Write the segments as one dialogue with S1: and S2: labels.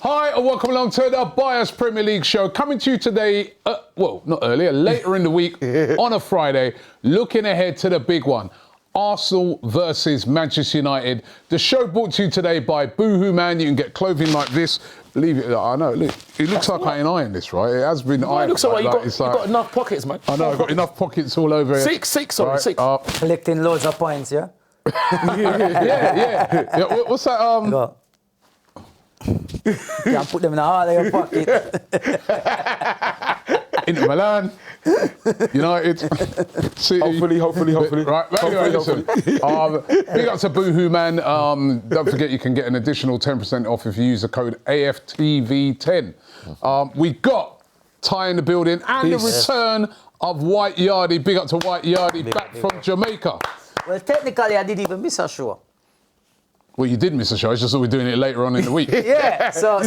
S1: Hi and welcome along to the Bias Premier League show. Coming to you today, not earlier, later in the week on a Friday, looking ahead to the big one. Arsenal versus Manchester United. The show brought to you today by Boohoo Man. You can get clothing like this. Believe it, I know, look, it looks like I ain't ironing this, right? It has been ironed.
S2: It looks like you've got enough pockets, man.
S1: I know, I've got enough pockets all over here.
S2: Six.
S3: Collecting loads of points, yeah?
S1: yeah. What's that?
S3: Go. Can't put them in the heart of your pocket.
S1: Into Milan, United, City.
S2: Hopefully.
S1: Right, but anyway, listen. Big up to Boohoo Man. Don't forget you can get an additional 10% off if you use the code AFTV10. We got Ty in the building and the return of White Yardie. Big up to White Yardie, back from Jamaica.
S3: Well, technically, I didn't even miss a show.
S1: Well, you did miss a show. It's just that we're doing it later on in the week.
S3: Yeah, so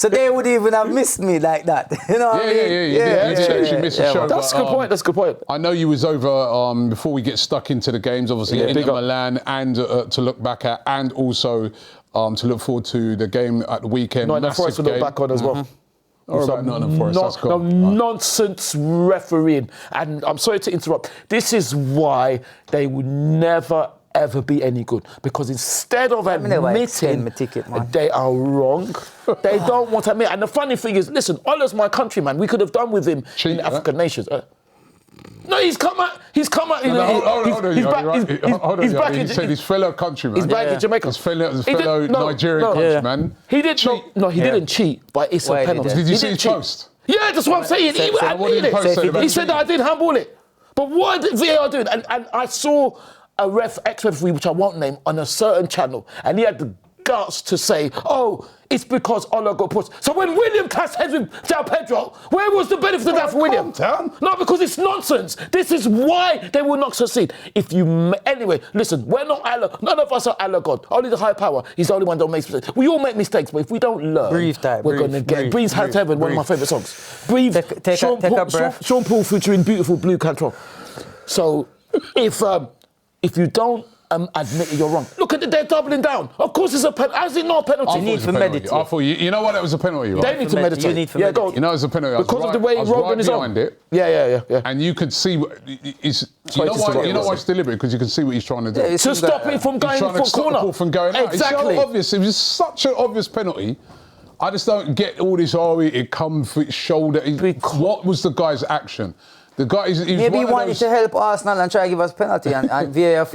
S3: they would even have missed me like that. You know what I mean?
S1: You did actually miss a show.
S2: That's a good point.
S1: I know you was over before we get stuck into the games, obviously, into Milan and to look back at, and also to look forward to the game at the weekend.
S2: Nottingham Forest to look back on as well.
S1: Or about Nottingham Forest, that's gone.
S2: Nonsense refereeing. And I'm sorry to interrupt. This is why they would never ever be any good, because instead of admitting they are wrong, they don't want to admit. And the funny thing is, listen, Ola's my countryman. We could have done with him in the African nations. No, he's come out. He's back.
S1: He said his fellow countryman.
S2: He's back in Jamaica.
S1: His fellow Nigerian countryman.
S2: He didn't. No, he didn't cheat, but it's a penalty.
S1: Did you see his post?
S2: Yeah, that's what I'm saying. He said that I didn't handball it. But what did VAR do? And I saw a ex-referee, which I won't name, on a certain channel, and he had the guts to say, "Oh, it's because Ola got pushed." So when William cast heads with João Pedro, where was the benefit of that for William? No, because it's nonsense. This is why they will not succeed. Anyway, listen, we're not Allah. None of us are Allah God. Only the high power. He's the only one that makes mistakes. We all make mistakes, but if we don't learn, we're going to get... Breathe Hands to Heaven, one of my favourite songs. Breathe, Sean Paul featuring Beautiful Blue Control. So, if you don't admit you're wrong, look at they're doubling down. Of course it's a penalty. How's it not a penalty?
S3: You need to meditate.
S1: I thought you know what, it was a penalty, right?
S2: They need to meditate.
S3: You need to meditate.
S2: Go on.
S1: You know it's a penalty.
S2: Because of the way he rolled on his own. Yeah.
S1: And you could see you know why it's deliberate, because you can see what he's trying to do.
S2: To stop it from going for a corner.
S1: From going out.
S2: Exactly.
S1: It's so obvious. It was such an obvious penalty. I just don't get all this. It come for his shoulder. What was the guy's action? The guy,
S3: maybe he wanted to help Arsenal and try to give us penalty and VAR.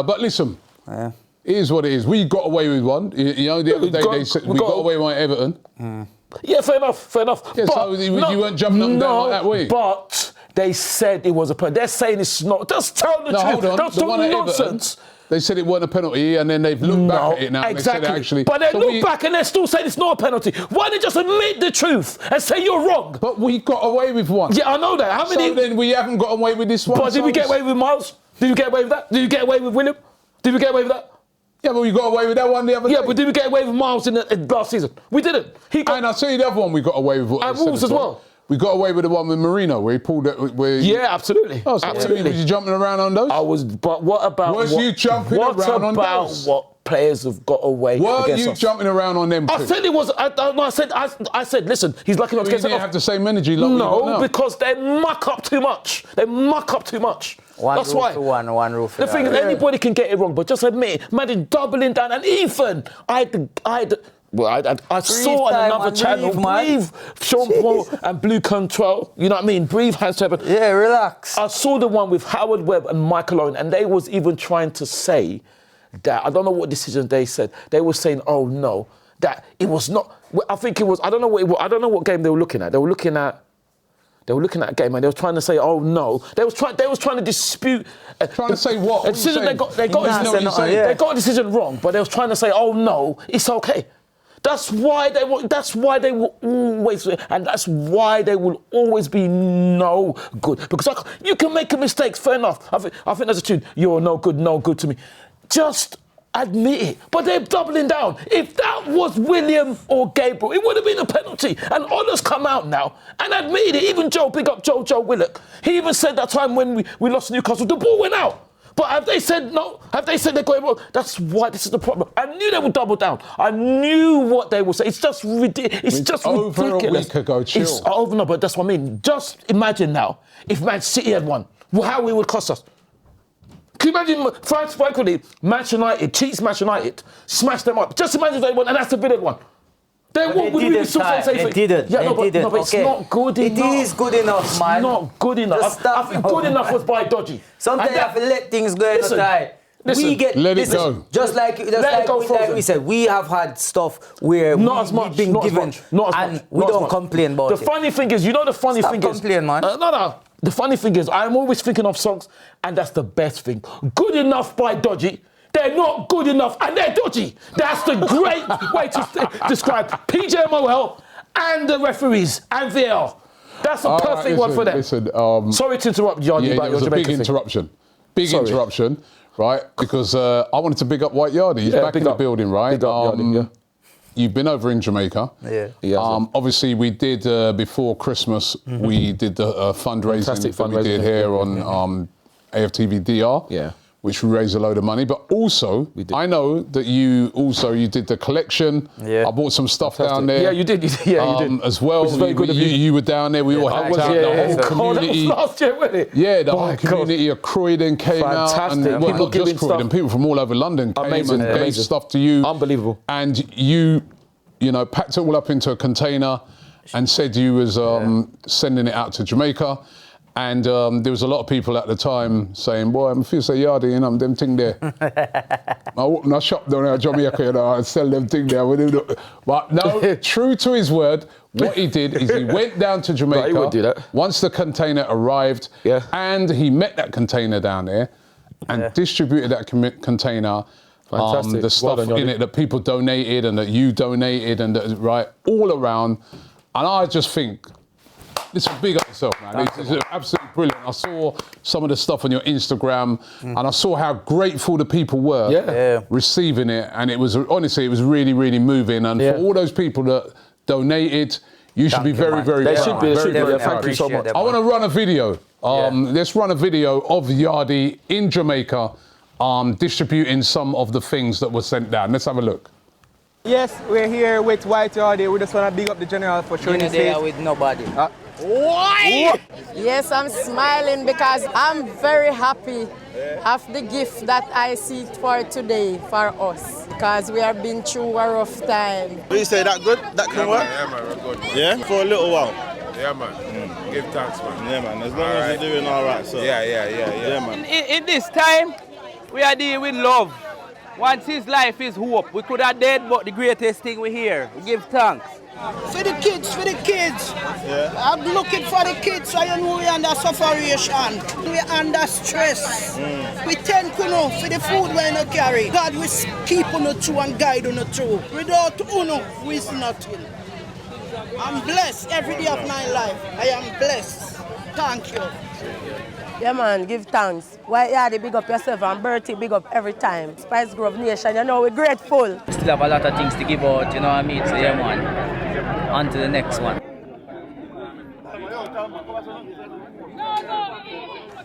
S1: But listen, it is what it is. We got away with one. The other day they said we got away with Everton.
S2: Yeah, fair enough.
S1: Yeah,
S2: but
S1: so you weren't jumping up and down like that, were you?
S2: But they said it was a penalty. They're saying it's not. Just tell the truth.
S1: Hold on.
S2: Don't talk nonsense.
S1: They said it wasn't a penalty, and then they've looked back at it now.
S2: Exactly.
S1: And they said
S2: but they look back and they're still saying it's not a penalty. Why don't they just admit the truth and say you're wrong?
S1: But we got away with one.
S2: Yeah, I know that. How many?
S1: So then we haven't got away with this one.
S2: But did we get away with Miles? Did we get away with that? Did we get away with William? Did we get away with that?
S1: Yeah, but we got away with that one the other day.
S2: Yeah, but did we get away with Miles in last season? We didn't.
S1: And I'll tell you the other one we got away with.
S2: And Wolves as well.
S1: We got away with the one with Marino where he pulled it.
S2: Yeah, absolutely.
S1: Oh, so absolutely. Was you jumping around on those?
S2: I was, but what about...
S1: you jumping around on those?
S2: What about what players have got away against us?
S1: Were you jumping around on them too?
S2: I said it was... I said, listen, he's lucky not to get sent off.
S1: You didn't have the same energy.
S2: No, because they muck up too much. That's why.
S3: One roof.
S2: The thing is, anybody can get it wrong, but just admit it. Man is doubling down. And even, I saw on another channel, Breathe, Sean Paul and Blue Control, you know what I mean? Breathe, Hands to Heaven.
S3: Yeah, relax.
S2: I saw the one with Howard Webb and Michael Owen, and they was even trying to say that, I don't know what decision they said, they were saying, oh no, that it was not, I think it was, I don't know what game they were looking at. They were looking at a game and they were trying to say, oh no. They was trying to dispute.
S1: Trying to say what?
S2: A decision they got a decision wrong, but they was trying to say, oh no, it's okay. That's why they will always, and that's why they will always be no good. Because you can make a mistake, fair enough. I think there's a tune, you're no good to me. Just admit it. But they're doubling down. If that was William or Gabriel, it would have been a penalty. And Ola's come out now and admitted it. Even Joe, big up Joe Willock. He even said that time when we lost Newcastle, the ball went out. But have they said no? Have they said they're going wrong? That's why this is the problem. I knew they would double down. I knew what they would say. It's just ridiculous. It's just
S1: over
S2: ridiculous.
S1: a week ago, chill.
S2: It's over, no, but that's what I mean. Just imagine now if Man City had won, how it would cost us. Can you imagine France, frankly, Manchester United, cheats Manchester United, smash them up. Just imagine if they won, and that's the bid one. They won.
S3: They didn't.
S2: Yeah, no, but it's not good enough.
S3: It is good enough, man.
S2: It's not good enough. I think good enough was by dodgy.
S3: Sometimes you have to let things go.
S1: Let it go.
S3: Just like we said, we have had stuff where we've been given, and we don't complain about it.
S2: The funny thing is, you know the funny thing is...
S3: Stop complaining, man.
S2: No. The funny thing is, I'm always thinking of songs, and that's the best thing. Good enough by dodgy. They're not good enough, and they're dodgy. That's the great way to describe PJMOL and the referees and VAR. That's the perfect one for them.
S1: Listen,
S2: sorry to interrupt, Yardie, about
S1: it
S2: your
S1: was a big
S2: Jamaican
S1: interruption. Big interruption, right? Because I wanted to big up White Yardie. He's back in the building, right?
S2: Big up Yardie, yeah.
S1: You've been over in Jamaica.
S3: Yeah.
S1: Obviously, we did before Christmas. We did the fundraising that we did here on AFTV DR.
S2: Yeah.
S1: Which we raised a load of money, but also I know that you did the collection. Yeah. I bought some stuff down there.
S2: Yeah, you did. Yeah, you did.
S1: As well. You were down there. We all helped out. The whole community.
S2: That was last year, wasn't it?
S1: Yeah, the whole community of Croydon came out, and well, not just Croydon, people from all over London came and gave stuff to you.
S2: Unbelievable.
S1: And you packed it all up into a container and said you was sending it out to Jamaica. And there was a lot of people at the time saying, boy, I'm feel so Yardie, them thing there. I open a shop down there in Jamaica, and sell them thing there. But no, true to his word, what he did is he went down to Jamaica.
S2: He would do that.
S1: Once the container arrived, and he met that container down there and distributed that container. The stuff in it that people donated and that you donated and that, all around. And I just think, listen, big up yourself, man. It's absolutely brilliant. I saw some of the stuff on your Instagram, and I saw how grateful the people were receiving it, and it was honestly, it was really, really moving. And for all those people that donated, you should be very, very proud.
S2: They should be. Thank you so much.
S1: I want to run a video. Let's run a video of Yardie in Jamaica, distributing some of the things that were sent down. Let's have a look.
S4: Yes, we're here with White Yardie. We just want to big up the general for showing his face.
S3: With nobody.
S4: Why?
S5: Yes, I'm smiling because I'm very happy of the gift that I see for today for us, because we have been through a rough time.
S6: What do you say, that good? That can work?
S7: Yeah, man, we're good.
S6: Yeah? For a little while?
S7: Yeah, man. Give thanks, man.
S6: Yeah, man. As long as you're doing all right, so.
S7: Yeah,
S6: man.
S8: In this time, we are dealing with love. Once his life is hope, we could have dead, but the greatest thing we hear, we give thanks.
S9: For the kids.
S6: Yeah.
S9: I'm looking for the kids, so you know we under sufferation. We under stress. We thank you for the food we not carry. God will keep on through and guide on through. Without uno, we is nothing. I'm blessed every day of my life. I am blessed. Thank you.
S5: Yeah, man, give thanks. White Yardie, big up yourself, and Bertie, big up every time. Spice Grove Nation, we're grateful.
S8: Still have a lot of things to give out, you know what I mean? So yeah, man, on to the next one.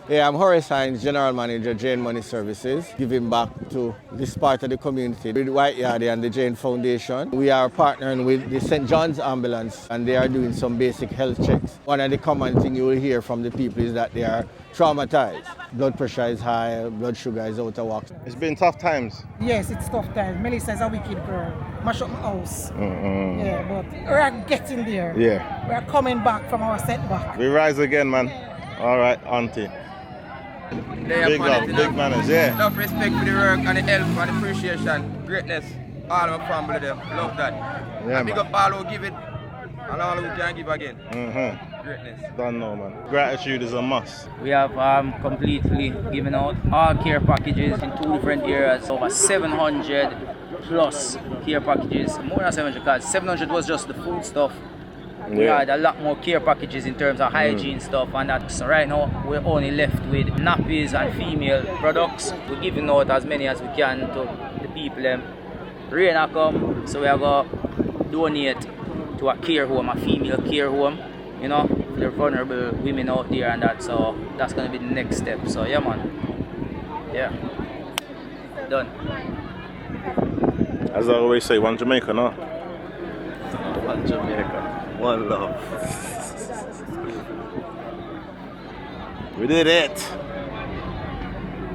S6: Yeah, I'm Horace Hines, General Manager, Jane Money Services, giving back to this part of the community with White Yardie and the Jane Foundation. We are partnering with the St. John's Ambulance, and they are doing some basic health checks. One of the common things you will hear from the people is that they are traumatized. Blood pressure is high, blood sugar is out of whack. It's been tough times.
S9: Yes, it's tough times. Melissa is a wicked girl. Mash up my house. Yeah, but we're getting there.
S6: Yeah.
S9: We're coming back from our setback.
S6: We rise again, man. All right, auntie. Big love, big manners, yeah.
S8: Enough respect for the work and the help and the appreciation, greatness. All of our family, them. Love that.
S6: Yeah,
S8: and big up all who give it and all who can give again. Greatness.
S6: Don't know, man. Gratitude is a must.
S8: We have completely given out all care packages in 2 different areas. Over 700 plus care packages. More than 700 because 700 was just the food stuff. We had a lot more care packages in terms of hygiene stuff and that. So right now we're only left with nappies and female products. We're giving out as many as we can to the people. Rain a come, so we are going to donate to a care home, a female care home, you know, for the vulnerable women out there and that. So that's going to be the next step. So yeah, man. Yeah. Done.
S10: As I always say, one Jamaica, no?
S8: One Jamaica. One love.
S10: We did it.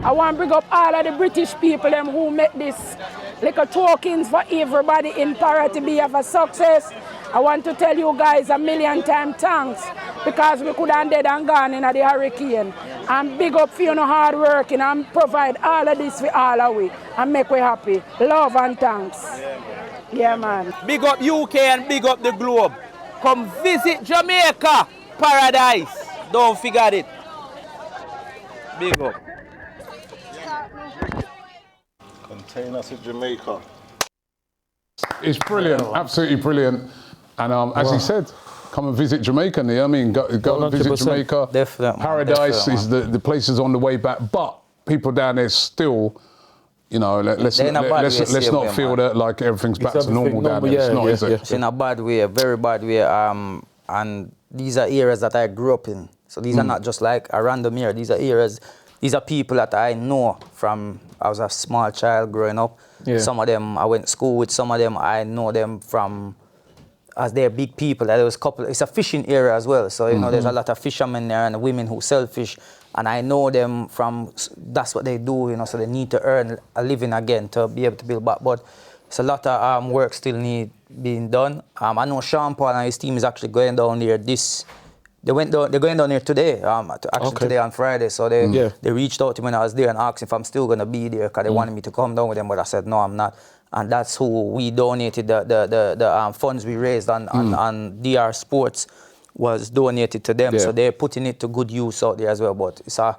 S11: I want to bring up all of the British people them who make this little tokens for everybody in Para to be of a success. I want to tell you guys a million times thanks because we could have dead and gone in the hurricane. And big up for you know, hard working and provide all of this for all of we and make we happy. Love and thanks. Yeah, man.
S12: Big up UK and big up the globe. Come visit Jamaica, paradise. Don't forget it. Big up.
S10: Containers in Jamaica.
S1: It's brilliant, absolutely brilliant. And as he said, come and visit Jamaica. I mean, go and visit Jamaica.
S3: Definitely.
S1: Paradise is the place is on the way back, but people down there still, you know, let's not feel that like everything's back to normal down there. It's not, is it?
S3: It's in a bad way, a very bad way. And these are areas that I grew up in. So these are not just like a random area. These are areas. These are people that I know from I was a small child growing up. Yeah. Some of them I went to school with. Some of them I know them from as they're big people. There was it's a fishing area as well. So, you know, there's a lot of fishermen there and women who sell fish. And I know them from, that's what they do, you know, so they need to earn a living again to be able to build back. But it's a lot of work still need being done. I know Sean Paul and his team is actually going down there they're going down here today, today on Friday. So they reached out to me when I was there and asked if I'm still going to be there because they wanted me to come down with them, but I said, no, I'm not. And that's who we donated, the funds we raised on DR Sports was donated to them. Yeah. So they're putting it to good use out there as well. But it's a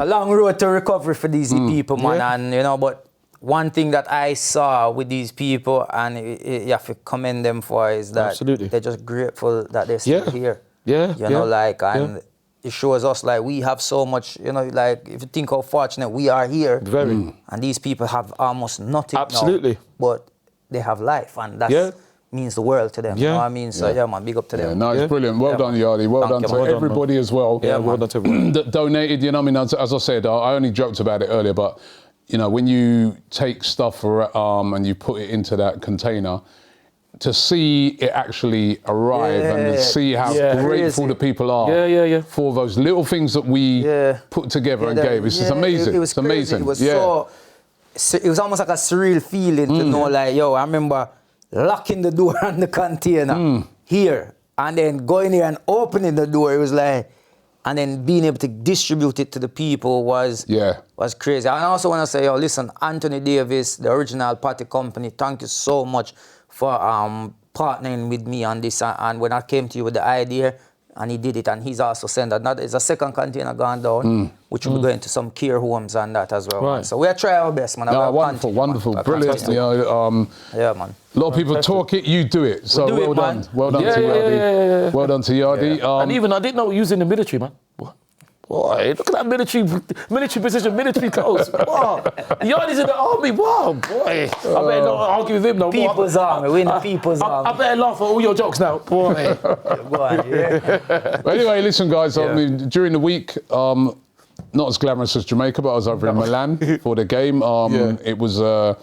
S3: long road to recovery for these people, man. Yeah. And, you know, but one thing that I saw with these people, and you have to commend them for, is that they're just grateful that they're still here.
S2: Yeah,
S3: you know, like, and it shows us, like, we have so much, you know, like, if you think how fortunate we are here. Very. And these people have almost nothing now, but they have life, and that means the world to them. You know what I mean? So, yeah, man, big up to them.
S1: No, it's brilliant. Well done, Yardie. Well done to everybody as well.
S2: Yeah, well done to everyone.
S1: That donated, you know, I mean, as I said, I only joked about it earlier, but, you know, when you take stuff and you put it into that container, to see it actually arrive and to see how grateful the people are for those little things that we put together and gave. It's just amazing.
S3: It was
S1: amazing.
S3: It was it was almost like a surreal feeling to know, like, yo, I remember locking the door on the container here and then going here and opening the door. It was like, and then being able to distribute it to the people was crazy. And I also want to say, yo, listen, Anthony Davis, the original Party Company, thank you so much for partnering with me on this. And when I came to you with the idea, and he did it, and he's also sent another, there's a second container gone down, which will be going to some care homes and that as well. Right. So we're trying our best, man.
S1: No, wonderful, brilliant. You know,
S3: yeah, man.
S1: A lot of people talk it, you do it. So well done. Well done to Yardie. Well done to Yardie.
S2: And even I didn't know he was in the military, man. Boy, look at that military position, military clothes. Wow. Yardie's in the army. Wow, boy. I better not argue with him no more.
S3: People's army. We're in the people's army.
S2: I better laugh at all your jokes now. Boy.
S1: But anyway, listen, guys. I mean, during the week, not as glamorous as Jamaica, but I was over in Milan for the game. It was a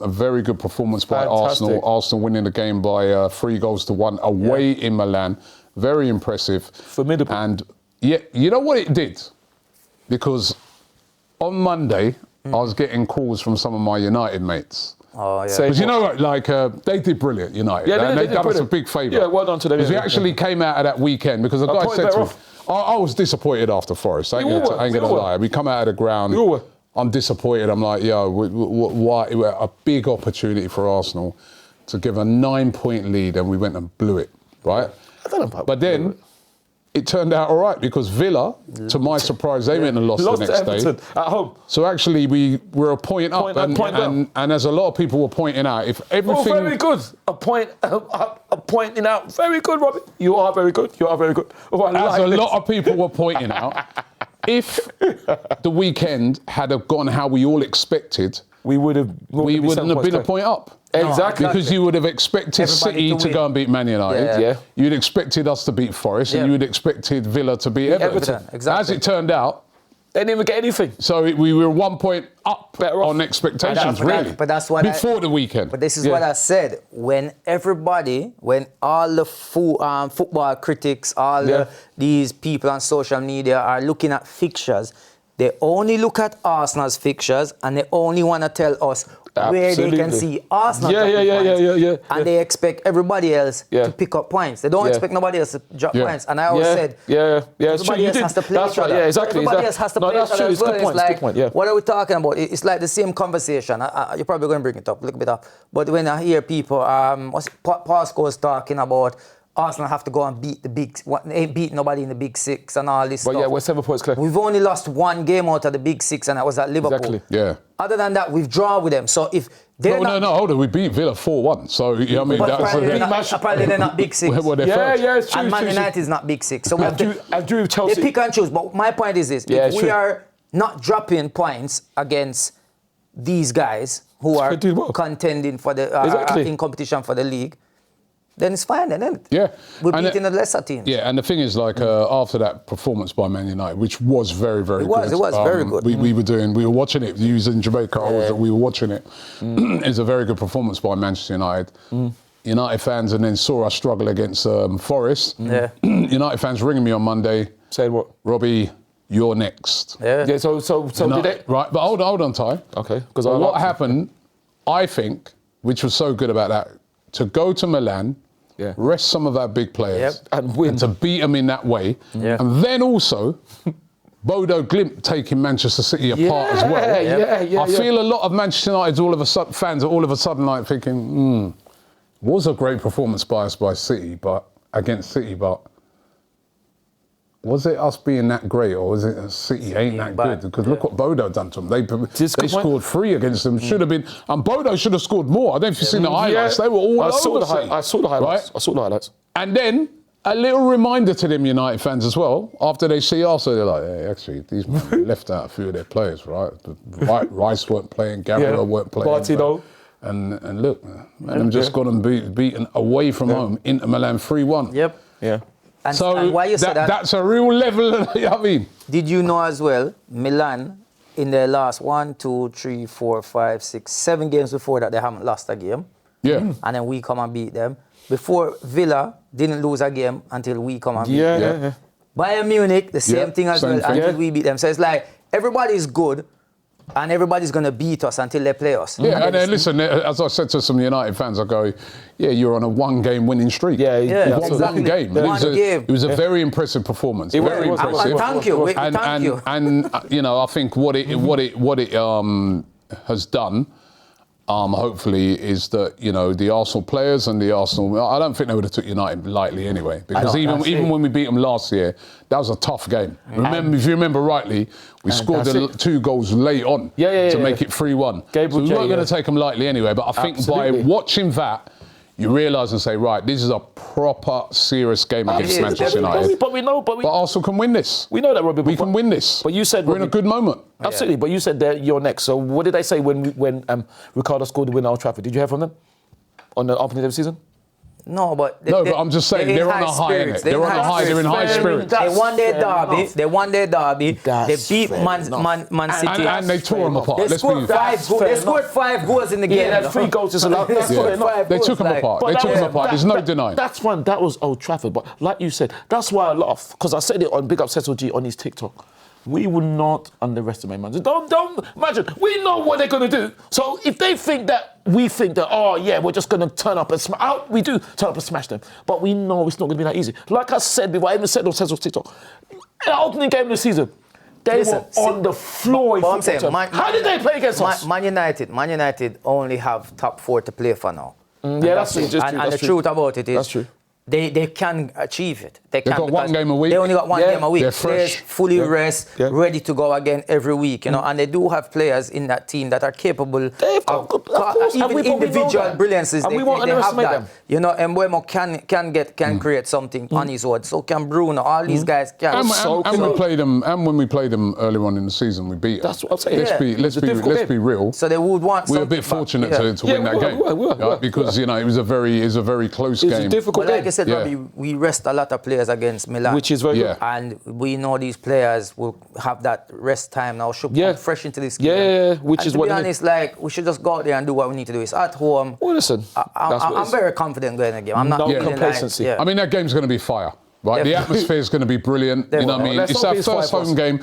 S1: very good performance by Arsenal. Arsenal winning the game by 3-1 away in Milan. Very impressive.
S2: Formidable.
S1: And yeah, you know what it did? Because on Monday, I was getting calls from some of my United mates.
S3: Oh, yeah.
S1: Because you know what, like, they did brilliant, United.
S2: Yeah,
S1: they done us a big favour.
S2: Yeah, well done to them.
S1: Because we actually came out of that weekend, because the guy said to me, I was disappointed after Forest. I ain't going to lie. We come out of the ground, I'm disappointed. I'm like, yo, why? A big opportunity for Arsenal to give a 9-point lead, and we went and blew it, right? But then it turned out all right, because Villa, to my surprise, they went and lost the next day.
S2: At home.
S1: So actually, we were a point up, and as a lot of people were pointing out, if everything...
S2: Oh, very good. A pointing out. Very good, Robbie. You are very good. You are very good. Oh,
S1: as a lot of people were pointing out, if the weekend had have gone how we all expected, we wouldn't have been a point up.
S2: Exactly.
S1: Because you would have expected City to go and beat Man United.
S2: Yeah.
S1: You'd expected us to beat Forest, and you would expected Villa to beat Everton.
S3: Exactly.
S1: As it turned out,
S2: They didn't even get anything.
S1: So we were 1 point up on expectations, really.
S3: But that's what
S1: before the weekend.
S3: But this is what I said. When all the football critics, these people on social media are looking at fixtures, they only look at Arsenal's fixtures and they only want to tell us where they can see Arsenal points. And they expect everybody else to pick up points. They don't expect nobody else to drop points. And I always said, everybody else has to play each other.
S2: Exactly.
S3: Everybody else has to play each other as well. It's like, what are we talking about? It's like the same conversation. You're probably going to bring it up a little bit up. But when I hear people, Paul Scholes talking about Arsenal have to go and ain't beat nobody in the Big Six and all this stuff.
S2: But yeah, we're 7 points clear.
S3: We've only lost one game out of the Big Six, and that was at Liverpool.
S1: Exactly. Yeah.
S3: Other than that, we've drawn with them. So if they're
S1: hold on. We beat Villa 4-1. So you know, I mean,
S3: apparently they're not Big Six.
S1: It's
S3: true. And Man United is not Big Six. So
S2: I drew with Chelsea.
S3: They pick and choose. But my point is this: if we are not dropping points against these guys who are contending for the in competition for the league, then it's fine, isn't it?
S1: Yeah.
S3: We're beating the lesser teams.
S1: Yeah, and the thing is, like, after that performance by Man United, which was very, very good.
S3: It was very good.
S1: We were watching it. You was in Jamaica, we were watching it. It was a very good performance by Manchester United. United fans, and then saw us struggle against Forest. United fans ringing me on Monday.
S2: Saying what?
S1: Robbie, you're next.
S2: Yeah, so did they?
S1: Right, but hold on, Ty.
S2: Okay.
S1: Because what happened, I think, which was so good about that, to go to Milan, rest some of our big players
S2: and win.
S1: And to beat them in that way. And then also, Bodo Glimt taking Manchester City apart as well. I feel a lot of Manchester United fans are all of a sudden like thinking, was a great performance by us against City, but was it us being that great, or was it City ain't that good? Because look what Bodo done to them. They scored 3 against them. Should have been, and Bodo should have scored more. I don't know if you've seen the highlights. They were all over City.
S2: I saw the highlights.
S1: Right?
S2: I saw the highlights.
S1: And then a little reminder to them United fans as well. After they see Arsenal, they're like, hey, actually, these men left out a few of their players, right? Rice weren't playing, Gabriel weren't playing.
S2: Martino.
S1: And look, them just got them beaten away from home into Milan 3-1.
S3: Yep.
S2: Yeah.
S3: And why you said that?
S1: That's a real level. I mean,
S3: did you know as well? Milan in their last 1, 2, 3, 4, 5, 6, 7 games before that they haven't lost a game.
S1: Yeah.
S3: And then we come and beat them. Before Villa didn't lose a game until we come and beat them.
S2: Yeah.
S3: Bayern Munich the same thing as well until we beat them. So it's like everybody's good. And everybody's going to beat us until they play us.
S1: Yeah, and then listen, as I said to some United fans, I go, you're on a 1-game winning streak.
S3: Yeah,
S1: exactly. One game. It was a very impressive performance. Very impressive.
S3: Thank you.
S1: Thank you. And you know, I think what it has done, hopefully, is that, you know, the Arsenal players and the Arsenal, I don't think they would have took United lightly anyway. Because even when we beat them last year, that was a tough game. If you remember rightly, we scored 2 goals late on to make it 3-1. So we weren't going to take them lightly anyway. But I think by watching that, you realise and say, right, this is a proper, serious game against Manchester United. But Arsenal can win this.
S2: We know that, Robbie.
S1: We can win this.
S2: But you said
S1: we're in a good moment.
S2: Absolutely. But you said that you're next. So what did they say when Ricardo scored the win at Old Trafford? Did you hear from them on the opening of the season?
S3: No, but
S1: I'm just saying they're on a high. They're on a high. They're in high spirits.
S3: They won their derby. They beat Man City,
S1: and they tore them apart.
S3: They scored 5 goals in the game.
S2: Yeah, 3 goals is a lot.
S1: They took them apart. They took them apart. There's no denying.
S2: That's fun. That was Old Trafford. But like you said, that's why I laugh, because I said it on Big Up Cecil G on his TikTok. We will not underestimate Manchester. Don't imagine. We know what they're going to do. So if they think that, we think that, we're just going to turn up and smash. We do turn up and smash them. But we know it's not going to be that easy. Like I said before, I even said on Cecil's TikTok, in the opening game of the season, they were on the floor.
S3: I'm saying,
S2: how did they play against us?
S3: Man United only have top 4 to play for now.
S2: That's true.
S3: And the truth about it is,
S2: that's true.
S3: They can achieve it.
S1: They've got 1 game a week.
S3: They only got 1 game a week.
S1: They're fresh.
S3: Players fully rest, ready to go again every week, you know. And they do have players in that team that are capable of even individual brilliances.
S2: And we won't underestimate them.
S3: You know, Mbeumo can create something on his own. So can Bruno. All these guys can.
S1: And we played them. And when we played them earlier on in the season, we beat them.
S2: That's what I'm saying.
S1: Let's be real.
S3: So they would want.
S1: We were a bit fortunate to win that game, because you know it was a very close game.
S2: It's a difficult game.
S3: said,
S1: Yeah.
S3: Robbie, we rest a lot of players against Milan.
S2: Which is very
S1: Yeah.
S2: good.
S3: And we know these players will have that rest time now, should
S2: Yeah.
S3: come fresh into this game.
S2: Yeah, which
S3: and
S2: is
S3: to
S2: what
S3: be
S2: it is.
S3: honest, like, we should just go out there and do what we need to do. It's at home.
S2: Well, listen, that's what it
S3: I'm
S2: is.
S3: very confident going in the game. I'm not
S2: No
S3: feeling
S2: complacency.
S3: Like, yeah.
S1: I mean, that game's going to be fire. Right, the
S3: Definitely.
S1: atmosphere is going to be brilliant. You know what I mean?
S2: Let's
S1: It's
S2: hope
S1: our
S2: it's
S1: first
S2: 5+.
S1: home game.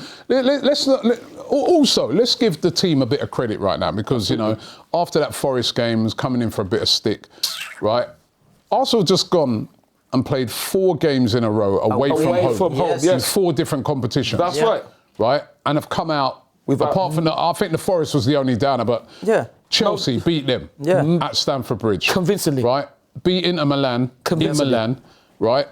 S1: Also, let's give the team a bit of credit right now because, you know, after that Forest game was coming in for a bit of stick, right? Arsenal just gone and played 4 games in a row away from home. In 4 different competitions.
S2: That's right.
S1: Right? And have come out, apart from I think the Forest was the only downer, but Chelsea beat them at Stamford Bridge.
S2: Convincingly.
S1: Right? Beat Inter Milan in Milan, right?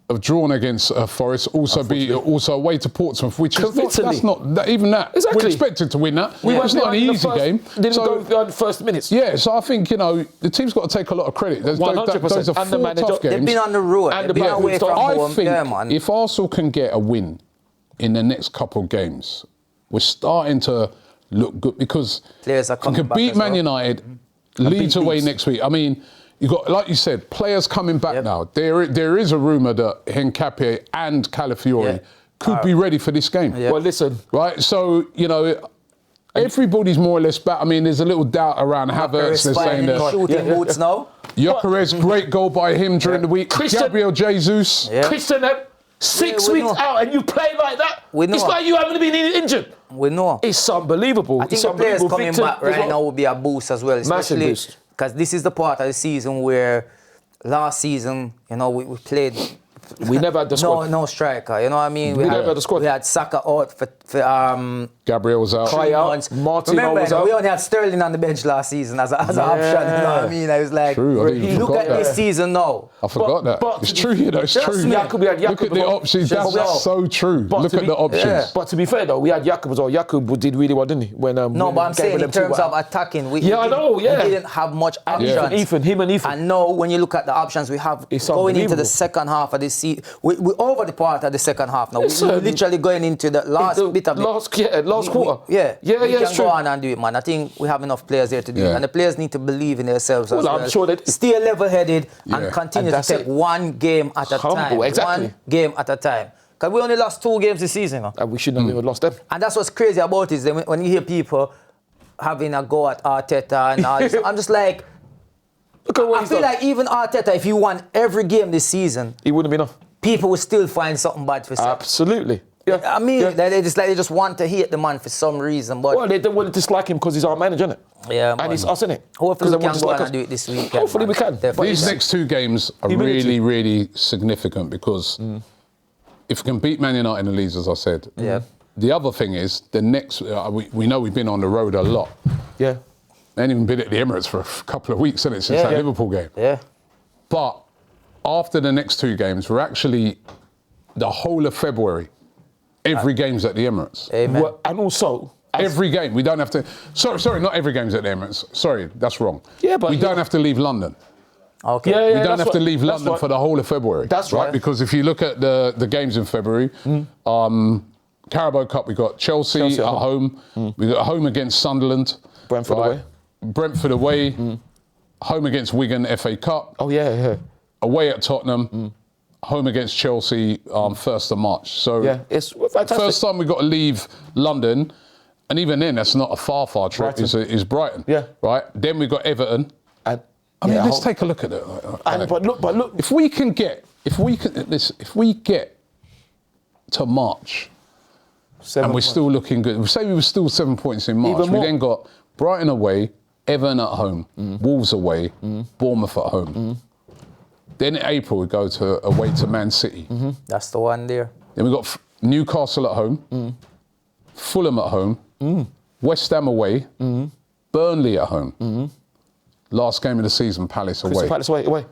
S1: Have drawn against Forest, also away to Portsmouth, which is not even that.
S2: Exactly.
S1: We're expected to win that.
S2: We
S1: It's not an easy game.
S2: Didn't go beyond the first minutes.
S1: Yeah, so I think, you know, the team's got to take a lot of credit. Those
S2: 100%.
S1: are
S2: And the
S1: 4
S2: manager,
S1: tough games.
S3: They've been on the road.
S2: And
S3: They've been away from
S1: I
S3: home.
S1: think
S3: Yeah, man.
S1: if Arsenal can get a win in the next couple of games, we're starting to look good because
S3: Players are
S1: you
S3: coming
S1: can
S3: back
S1: beat
S3: as
S1: Man
S3: well.
S1: United, Leeds away
S2: Leeds.
S1: next week. I mean, you got, like you said, players coming back now. There is a rumour that Nketiah and Calafiori could be ready for this game.
S2: Well, listen.
S1: Right, so, you know, everybody's more or less back. I mean, there's a little doubt around Havertz. They're saying that
S3: shooting boots now.
S1: Gyökeres, great goal by him during the week. Gabriel Jesus.
S2: Christian, 6
S3: we
S2: weeks
S3: know.
S2: out and you play like that?
S3: We know.
S2: It's like you haven't been injured.
S3: We know.
S2: It's unbelievable.
S3: I think
S2: It's
S3: the players
S2: unbelievable.
S3: coming
S2: Victor
S3: back
S2: as
S3: right
S2: well.
S3: now will be a boost as well.
S2: Massive
S3: Especially
S2: boost.
S3: because this is the part of the season where last season, you know, we played.
S2: We never had the squad.
S3: No striker. You know what I mean?
S2: We never had the squad.
S3: We had Saka out for
S1: Gabriel was out.
S2: Kai out.
S3: months.
S2: Martino
S3: Remember,
S2: was out.
S3: we only had Sterling on the bench last season as an option. You know what I mean? I was like,
S1: True, I didn't even
S3: look
S1: forgot
S3: at
S1: that.
S3: this season now.
S1: I forgot that.
S2: but-
S1: It's true, you know, it's
S3: Trust
S1: true.
S3: me.
S2: Jakub, we had
S1: Look at
S2: Jakub
S1: the
S2: as well.
S1: options. That's
S3: well.
S1: so true.
S2: But
S1: Look
S2: to
S1: at
S2: be-
S1: the options.
S2: But to be fair though, we had Jakub as well. Jakub did really well, didn't he? When,
S3: No, but I'm saying in terms of attacking, we
S2: I know,
S3: we didn't have much options.
S2: Him and Ethan.
S3: And now, when you look at the options we have
S2: It's
S3: going into
S2: unbelievable.
S3: the second half of this season, we're over the part of the second half now.
S2: Yes,
S3: We're
S2: sir.
S3: literally going into the last bit of
S2: last
S3: it.
S2: quarter.
S3: We
S2: it's
S3: can
S2: true.
S3: go on and do it, man. I think we have enough players here to do it.
S1: Yeah.
S3: And the players need to believe in themselves as
S2: Well,
S3: well.
S2: I'm sure that-
S3: Stay level-headed
S1: Yeah.
S3: and continue
S2: And
S3: to
S2: that's
S3: take
S2: it.
S3: one game at a
S2: Humble,
S3: time.
S2: exactly.
S3: One game at a time. Because we only lost 2 games this season. Now.
S2: And we shouldn't have even lost them.
S3: And that's what's crazy about it, is that when you hear people having a go at Arteta and all this, I'm just like,
S2: Look at what
S3: I
S2: he's
S3: feel
S2: done.
S3: like even Arteta, if he won every game this season,
S2: He wouldn't be enough.
S3: people will still find something bad for say.
S2: Absolutely. Yeah.
S3: I mean,
S2: Yeah.
S3: they just want to hate the man for some reason. But
S2: Well, they don't want to dislike him because he's our manager, innit?
S3: yeah,
S2: And
S3: man.
S2: it's us, innit?
S3: Hopefully we
S2: they
S3: can
S2: want to
S3: go
S2: dislike
S3: on
S2: us.
S3: and do it this weekend.
S2: Hopefully
S3: man.
S2: we can.
S3: Definitely.
S1: These next 2 games are
S2: Humility.
S1: really, really significant because if we can beat Man United and Leeds, as I said, the other thing is the next. We know we've been on the road a lot.
S2: Yeah.
S1: They ain't even been at the Emirates for a couple of weeks, since that Liverpool game.
S3: Yeah.
S1: But after the next 2 games, we're actually the whole of February. Every game's at the Emirates.
S3: Amen.
S2: Well, and also,
S1: Every game. We don't have to. Sorry, not every game's at the Emirates. Sorry, that's wrong.
S2: Yeah, but
S1: we don't have to leave London.
S3: Okay.
S2: Yeah,
S1: We don't
S2: that's
S1: have to
S2: right.
S1: leave
S2: That's
S1: London
S2: right.
S1: for the whole of February.
S2: That's right.
S1: Because if you look at the games in February, Carabao Cup, we got Chelsea at home. We got home against Sunderland.
S2: Brentford away.
S1: Brentford away. Home against Wigan, FA Cup.
S2: Oh, yeah.
S1: Away at Tottenham. Home against Chelsea, 1st of March. So
S2: Yeah, it's fantastic.
S1: first time we got to leave London, and even then, that's not a far trip.
S2: Brighton.
S1: Is Brighton.
S2: Yeah.
S1: Right. Then we got Everton.
S2: And,
S1: I mean,
S2: yeah,
S1: let's take a look at it.
S2: But look.
S1: If we get to March, and we're still looking good. We say we were still 7 points in March.
S2: Even
S1: We
S2: more.
S1: then got Brighton away, Everton at home, Wolves away, Bournemouth at home. Then in April we go away to Man City.
S3: That's the one there.
S1: Then we got Newcastle at home, Fulham at home, West Ham away, Burnley at home. Last game of the season, Palace away.
S2: Palace away.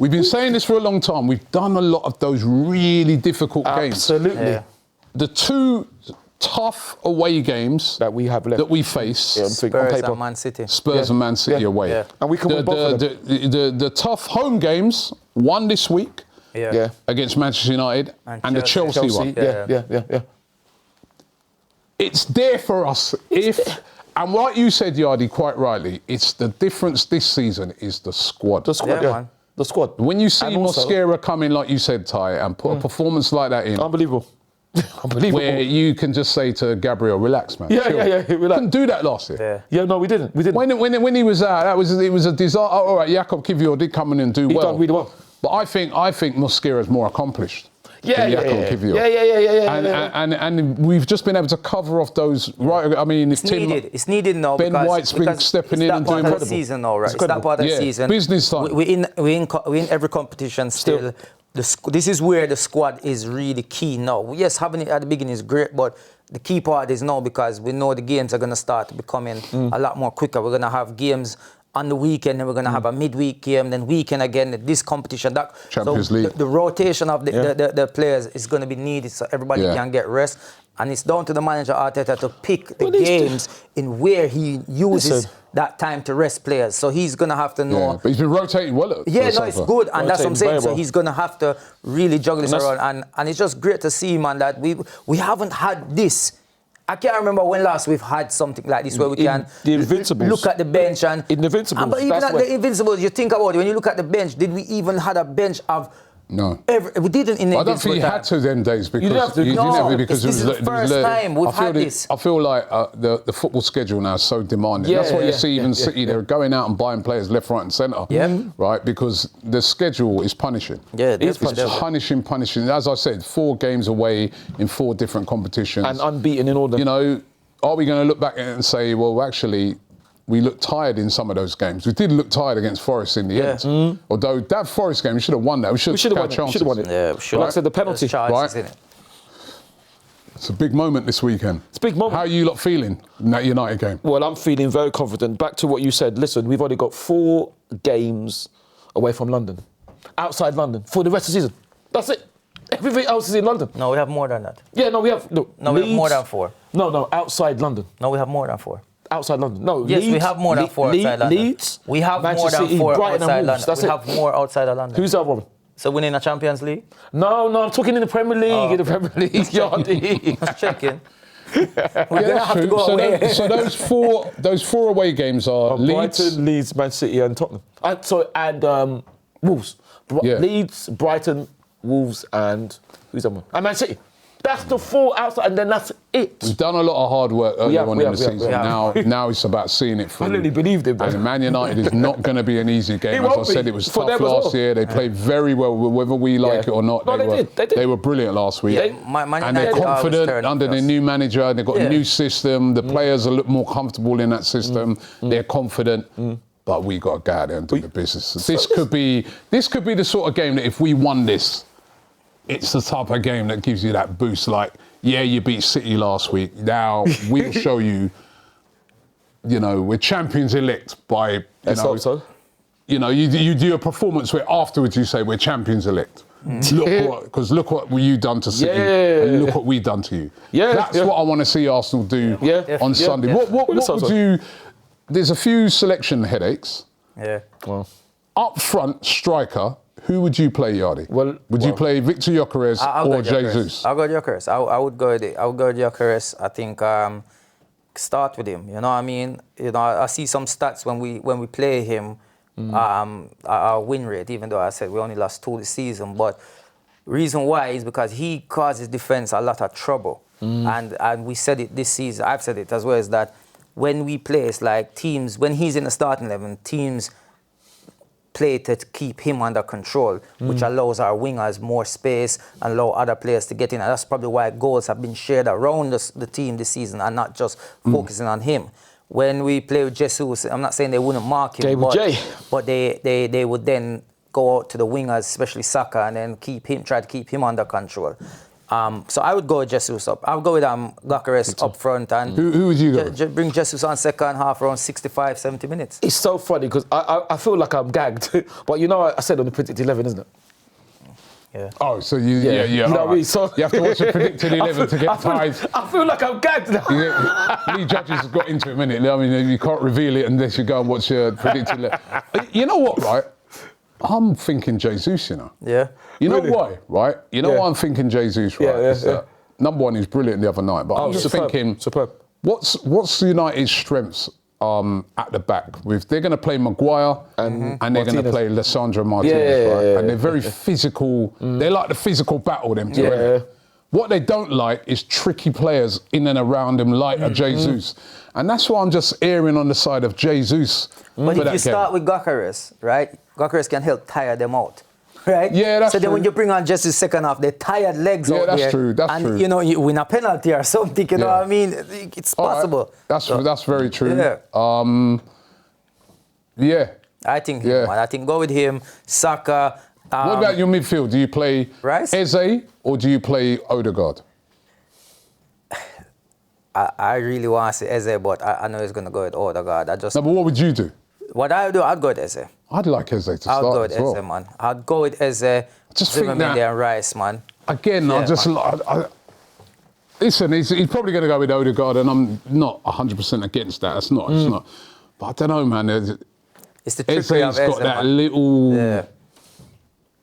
S1: We've been saying this for a long time. We've done a lot of those really difficult games.
S2: Absolutely.
S3: Yeah.
S1: The 2 tough away games
S2: That we have left.
S1: that we face,
S2: on
S3: Spurs
S2: paper.
S3: and Man City.
S1: Spurs and Man City away.
S3: Yeah.
S2: And we can win both of them.
S1: The tough home games, one this week
S3: Yeah.
S1: against Manchester United and the Chelsea one.
S2: Yeah.
S1: It's there for us and what you said, Yardie, quite rightly, it's the difference this season is the squad.
S2: The squad,
S3: Yeah, man.
S2: The squad.
S1: When you see
S2: And also-
S1: Mosquera come in, like you said, Ty, and put a performance like that in,
S2: Unbelievable. Unbelievable.
S1: where you can just say to Gabriel, relax, man.
S2: Yeah,
S1: chill.
S2: yeah, relax.
S1: Couldn't do that last year.
S2: Yeah, no, we didn't.
S1: When he was out, it was a disaster. All right, Jakob Kivior did come in and do well.
S2: done really well.
S1: But I think Mosquera is more accomplished.
S2: Yeah,
S1: than Jakob Kivior. And we've just been able to cover off those. Right, I mean, if
S3: It's needed now.
S1: Ben White's been stepping in and doing
S3: incredible. Season now, right? It's that part of the season.
S1: Business time.
S3: We in every competition still. This is where the squad is really key now. Yes, having it at the beginning is great, but the key part is now because we know the games are going to start becoming a lot more quicker. We're going to have games on the weekend, then we're going to have a midweek game, then weekend again, this competition.
S1: Champions League.
S3: The rotation of the players is going to be needed so everybody can get rest. And it's down to the manager, Arteta, to pick the games in where he uses that time to rest players. So he's going to have to know.
S1: Yeah, but he's been rotating well.
S3: It's good. And that's what I'm saying. So he's going to have to really juggle this around. And it's just great to see, man, that we haven't had this. I can't remember when last we've had something like this where we can
S2: the Invincibles.
S3: Look at the bench and
S2: in the Invincibles.
S3: But even at the Invincibles, you think about it, when you look at the bench, did we even had a bench of
S1: No.
S3: We didn't in the
S1: I don't think you had to them days because
S3: you didn't have to.
S1: you didn't have it because
S3: this is the first time we've had this.
S1: I feel like the football schedule now is so demanding. That's why you see even City, they're going out and buying players left, right and centre. Right? Because the schedule is punishing.
S3: Yeah,
S1: it's punishing. As I said, 4 games away in 4 different competitions.
S2: And unbeaten in all them.
S1: You know, are we going to look back at it and say, well, actually, we looked tired in some of those games. We did look tired against Forest in the end. Although that Forest game, we should have won that. We should have won it.
S2: Yeah, we should. Like I said, the penalty.
S1: Right? It's a big moment this weekend.
S2: It's a big moment.
S1: How are you lot feeling in that United game?
S2: Well, I'm feeling very confident. Back to what you said. Listen, we've only got 4 games away from London. Outside London. For the rest of the season. That's it. Everything else is in London.
S3: No, we have more than that.
S2: Yeah, no, we have...
S3: No, we have more than 4.
S2: No, outside London.
S3: No, we have more than 4.
S2: Outside London. No,
S3: yes,
S2: Leeds,
S3: we have more than 4 outside London.
S2: Leeds,
S3: we have
S2: Manchester
S3: more than 4
S2: Brighton
S3: outside
S2: and
S3: London.
S2: That's
S3: we
S2: it.
S3: have more outside of London.
S2: Who's that one?
S3: So winning a Champions League?
S2: No, I'm talking in the Premier League. In the Premier League, Yardie.
S3: I was checking.
S1: We're gonna have to go away. So those 4 away games are Leeds,
S2: Brighton, Leeds, Man City, and Tottenham. And Wolves. Leeds, Brighton, Wolves, and who's that one? And Man City. That's the 4 outside, and then that's it.
S1: We've done a lot of hard work earlier on in the season. Now it's about seeing it through.
S2: I really believed it,
S1: and Man United is not going to be an easy game. As I said, it was tough last year. They played very well, whether we like it or not. They were brilliant last week. And they're confident under their new manager. They've got a new system. The players are a little more comfortable in that system. They're confident. But we got to go out there and do the business. This could be the sort of game that if we won this, it's the type of game that gives you that boost. Like, yeah, you beat City last week. Now we'll show you. You know, we're champions elect by. You know, you do a performance where afterwards you say we're champions elect. Look what you've done to City, and look what we've done to you. That's what I want to see Arsenal do on Sunday. What would you? There's a few selection headaches.
S3: Well,
S1: up front, striker. Who would you play, Yardie? Would you play Victor Gyökeres or Jesus?
S3: I'll go Gyökeres. I would go Gyökeres. I think start with him. You know what I mean? You know, I see some stats when we play him. Our win rate, even though I said we only lost 2 this season, but reason why is because he causes defense a lot of trouble. And we said it this season. I've said it as well. Is that when we play, it's like teams when he's in the starting 11, teams play to keep him under control, which allows our wingers more space and allow other players to get in. And that's probably why goals have been shared around the team this season and not just focusing on him. When we play with Jesus, I'm not saying they wouldn't mark him, but they would then go out to the wingers, especially Saka, and then try to keep him under control. So I would go with Jesus up. I would go with Gyökeres up front. And
S1: who would you go?
S3: Bring Jesus on second half around 65, 70 minutes.
S2: It's so funny because I feel like I'm gagged. But you know what I said on the predicted 11, isn't it?
S3: Yeah.
S1: Oh, so you
S2: know what I mean? So
S1: you have to watch the predicted 11 to get tied.
S2: I feel like I'm gagged now.
S1: Lee Judges has got into it a minute. I mean, you can't reveal it unless you go and watch your predicted 11. You know what, right? I'm thinking Jesus, you know.
S3: Yeah.
S1: You know why, right? You know why I'm thinking Jesus, right? Number one, he's brilliant the other night, but I'm just thinking, what's United's strengths at the back. They're going to play Maguire and they're going to play Lissandro Martinez, right? And they're very physical. They like the physical battle, them two. Yeah. What they don't like is tricky players in and around him, like a Jesus. And that's why I'm just erring on the side of Jesus.
S3: But if you start with Gyökeres, right? Gyökeres can help tire them out. Right?
S1: Yeah, that's
S3: true. So then
S1: true.
S3: when you bring on Jesus second half, they're tired legs out there.
S1: Yeah, that's true. That's true.
S3: And, you know, you win a penalty or something, you know what I mean? It's possible.
S1: Right. That's very true.
S3: Yeah. I think I think go with him. Saka.
S1: What about your midfield? Do you play
S3: Rice?
S1: Eze or do you play Odegaard?
S3: I really want to say Eze, but I know he's going to go with Odegaard.
S1: No, but what would you do?
S3: What I would do, I'd go with Eze.
S1: I'd like Eze to start
S3: I'd go with
S1: as well.
S3: Eze, man. I'd go with Eze.
S1: Just think that,
S3: and Rice, man.
S1: Again, listen, he's probably going to go with Odegaard, and I'm not 100% against that. It's not. But I don't know, man.
S3: It's the trickery of Eze,
S1: got that little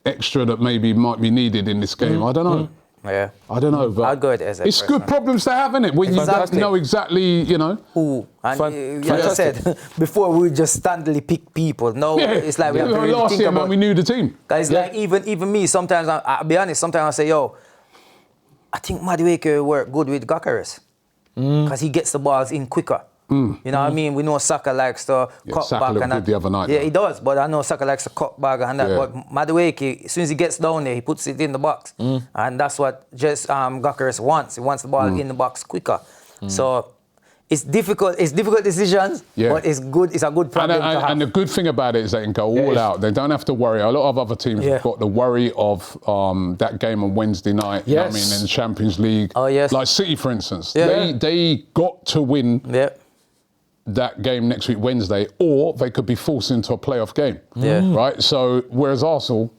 S1: extra that maybe might be needed in this game. I don't know.
S3: Yeah.
S1: I don't know, but
S3: I'd go with Eze.
S1: It's good problems to have, isn't it? When you don't know exactly, you know.
S3: And like I said, before we just standardly pick people. No, it's like we have to really
S1: last
S3: think
S1: year,
S3: about.
S1: man, we knew the team.
S3: Guys, like even me, sometimes I'll be honest. Sometimes I say, yo, I think Madueke work good with Gyökeres because he gets the balls in quicker. You know what I mean? We know Saka likes to cut
S1: Saka
S3: back and that.
S1: the other night.
S3: Yeah, he does. But I know Saka likes to cut back and that. But Madueke, as soon as he gets down there, he puts it in the box, and that's what just Gyökeres wants. He wants the ball in the box quicker. So it's difficult. It's difficult decisions, but it's good. It's a good problem to have.
S1: And the good thing about it is they can go all out. They don't have to worry. A lot of other teams have got the worry of that game on Wednesday night. You know what I mean, in the Champions League.
S3: Oh yes.
S1: Like City, for instance, they got to win. That game next week, Wednesday, or they could be forced into a playoff game. Right? So, whereas Arsenal,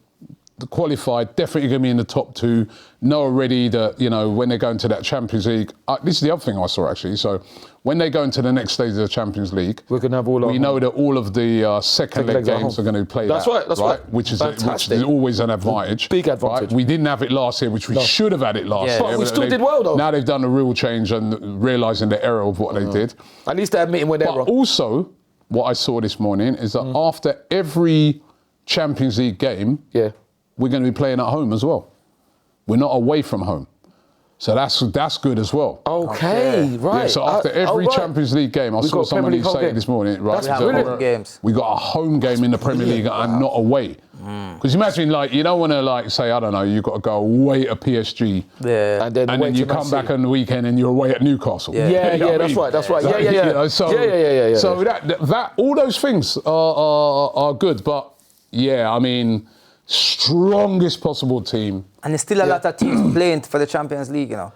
S1: the qualified, definitely going to be in the top two, know already that, you know, when they go into that Champions League, this is the other thing I saw actually. So, when they go into the next stage of the Champions League,
S2: we're going to have
S1: we know that all of the second leg games are going to be played
S2: That's right.
S1: Which is always an advantage.
S2: Big advantage.
S1: Right? We didn't have it last year, which we should have had it last year.
S2: But we still did well, though.
S1: Now they've done a real change and realising the error of what they did.
S2: At least they're admitting when they're wrong.
S1: But also, what I saw this morning is that after every Champions League game, we're going to be playing at home as well. We're not away from home. So that's good as well.
S2: Okay, right.
S1: Yeah, so after every Champions League game, I saw somebody say it this morning, right?
S2: That's brilliant.
S3: Games.
S1: We got a home game in the Premier League and not away. Because imagine, like, you don't want to, like, say, I don't know, you've got to go away at PSG.
S3: Yeah.
S1: And then you come back on the weekend and you're away at Newcastle.
S2: Yeah,
S1: You know what I mean?
S2: that's right.
S1: So,
S2: Yeah.
S1: you know, so
S2: So
S1: that all those things are good. But, yeah, I mean, strongest possible team.
S3: And there's still a lot of teams playing for the Champions League, you know.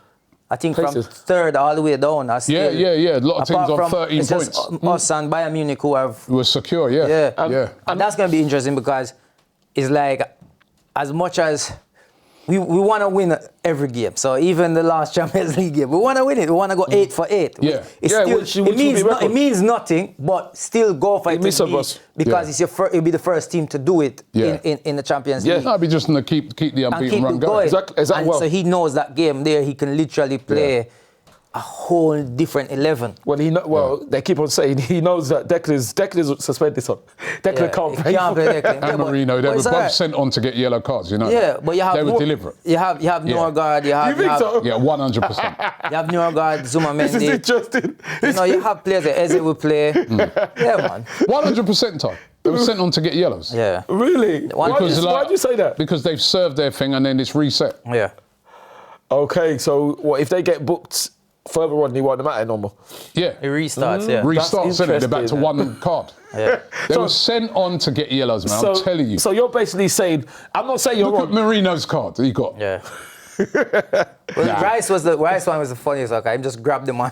S3: I think from third all the way down. A
S1: lot of teams on 13 points.
S3: Just us and Bayern Munich who
S1: were secure,
S3: And that's going to be interesting because it's like, as much as we want to win every game. So even the last Champions League game, we want to win it. We want to go 8 for 8. It means nothing, but still go for it because it'll be the first team to do it in the Champions League.
S1: That'll be just to keep the unbeaten run going.
S2: Exactly.
S3: So he knows that game there, he can literally play a whole different 11.
S2: They keep on saying he knows that Declan's suspended, son. Declan can't play.
S1: And Marino, they were both sent on to get yellow cards, you know.
S3: Yeah, but you have...
S1: They were deliberate.
S3: You have Norgard, you have...
S2: You think so?
S1: Yeah, 100%.
S3: You have Norgard, Zuma Mendy.
S2: This is interesting.
S3: You have players that Eze will play. Yeah, man.
S1: 100% time. They were sent on to get yellows.
S3: Yeah.
S2: Really? Why do you say that?
S1: Because they've served their thing and then it's reset.
S3: Yeah.
S2: Okay, so what if they get booked further on, he won't matter no more?
S1: Yeah.
S3: It restarts,
S1: Restarts, isn't it? They're back to one card.
S3: Yeah.
S1: They were sent on to get yellows, man, I'm telling you.
S2: So you're basically saying, I'm not saying you're wrong.
S1: Look at Marino's card that he got.
S3: Yeah. Rice one was the funniest. Okay, he just grabbed the man.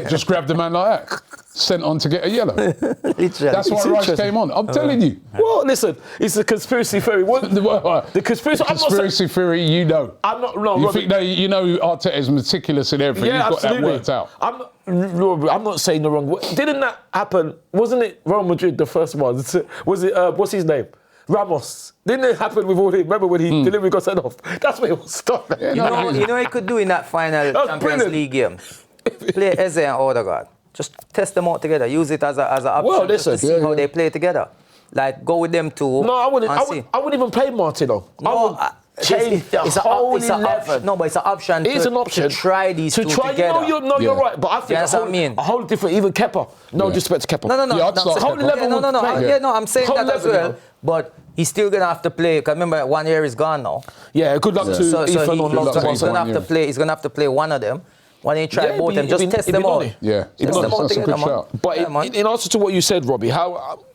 S1: Just grabbed the man like that. Sent on to get a yellow.
S3: Literally.
S1: That's why Rice came on. I'm telling you.
S2: Well, listen, it's a conspiracy theory. The
S1: conspiracy theory, you know.
S2: I'm not. No,
S1: you think you know Arteta is meticulous in everything.
S2: Yeah,
S1: He's got that worked out.
S2: I'm not saying the wrong. Didn't that happen? Wasn't it Real Madrid the first one? Was it? What's his name? Ramos. Didn't it happen with all him? Remember when he delivery got sent off? That's where it was stopped.
S3: You know what he could do in that final Champions League game? Play Eze and Odegaard. Just test them out together. Use it as an option
S2: Well,
S3: just to
S2: listen,
S3: see how they play together. Like, go with them two.
S2: No, I wouldn't.
S3: and see.
S2: I wouldn't even play Martino.
S3: No,
S2: I would change the whole 11.
S3: No, but it's an option.
S2: It is an option
S3: to try these two together.
S2: You're right. But I think a whole different. Even Kepa. No disrespect to Kepa.
S3: No.
S2: Whole 11 would play.
S3: I'm saying
S2: Whole
S3: that as
S2: 11,
S3: well. But he's still gonna have to play. Cause remember, 1 year is gone now.
S2: Yeah, good luck to Ethan on long term.
S3: He's gonna have to play. He's gonna have to play one of them. Why don't you try both and just test them out?
S1: Yeah,
S3: test them out together, man.
S2: But in answer to what you said, Robbie,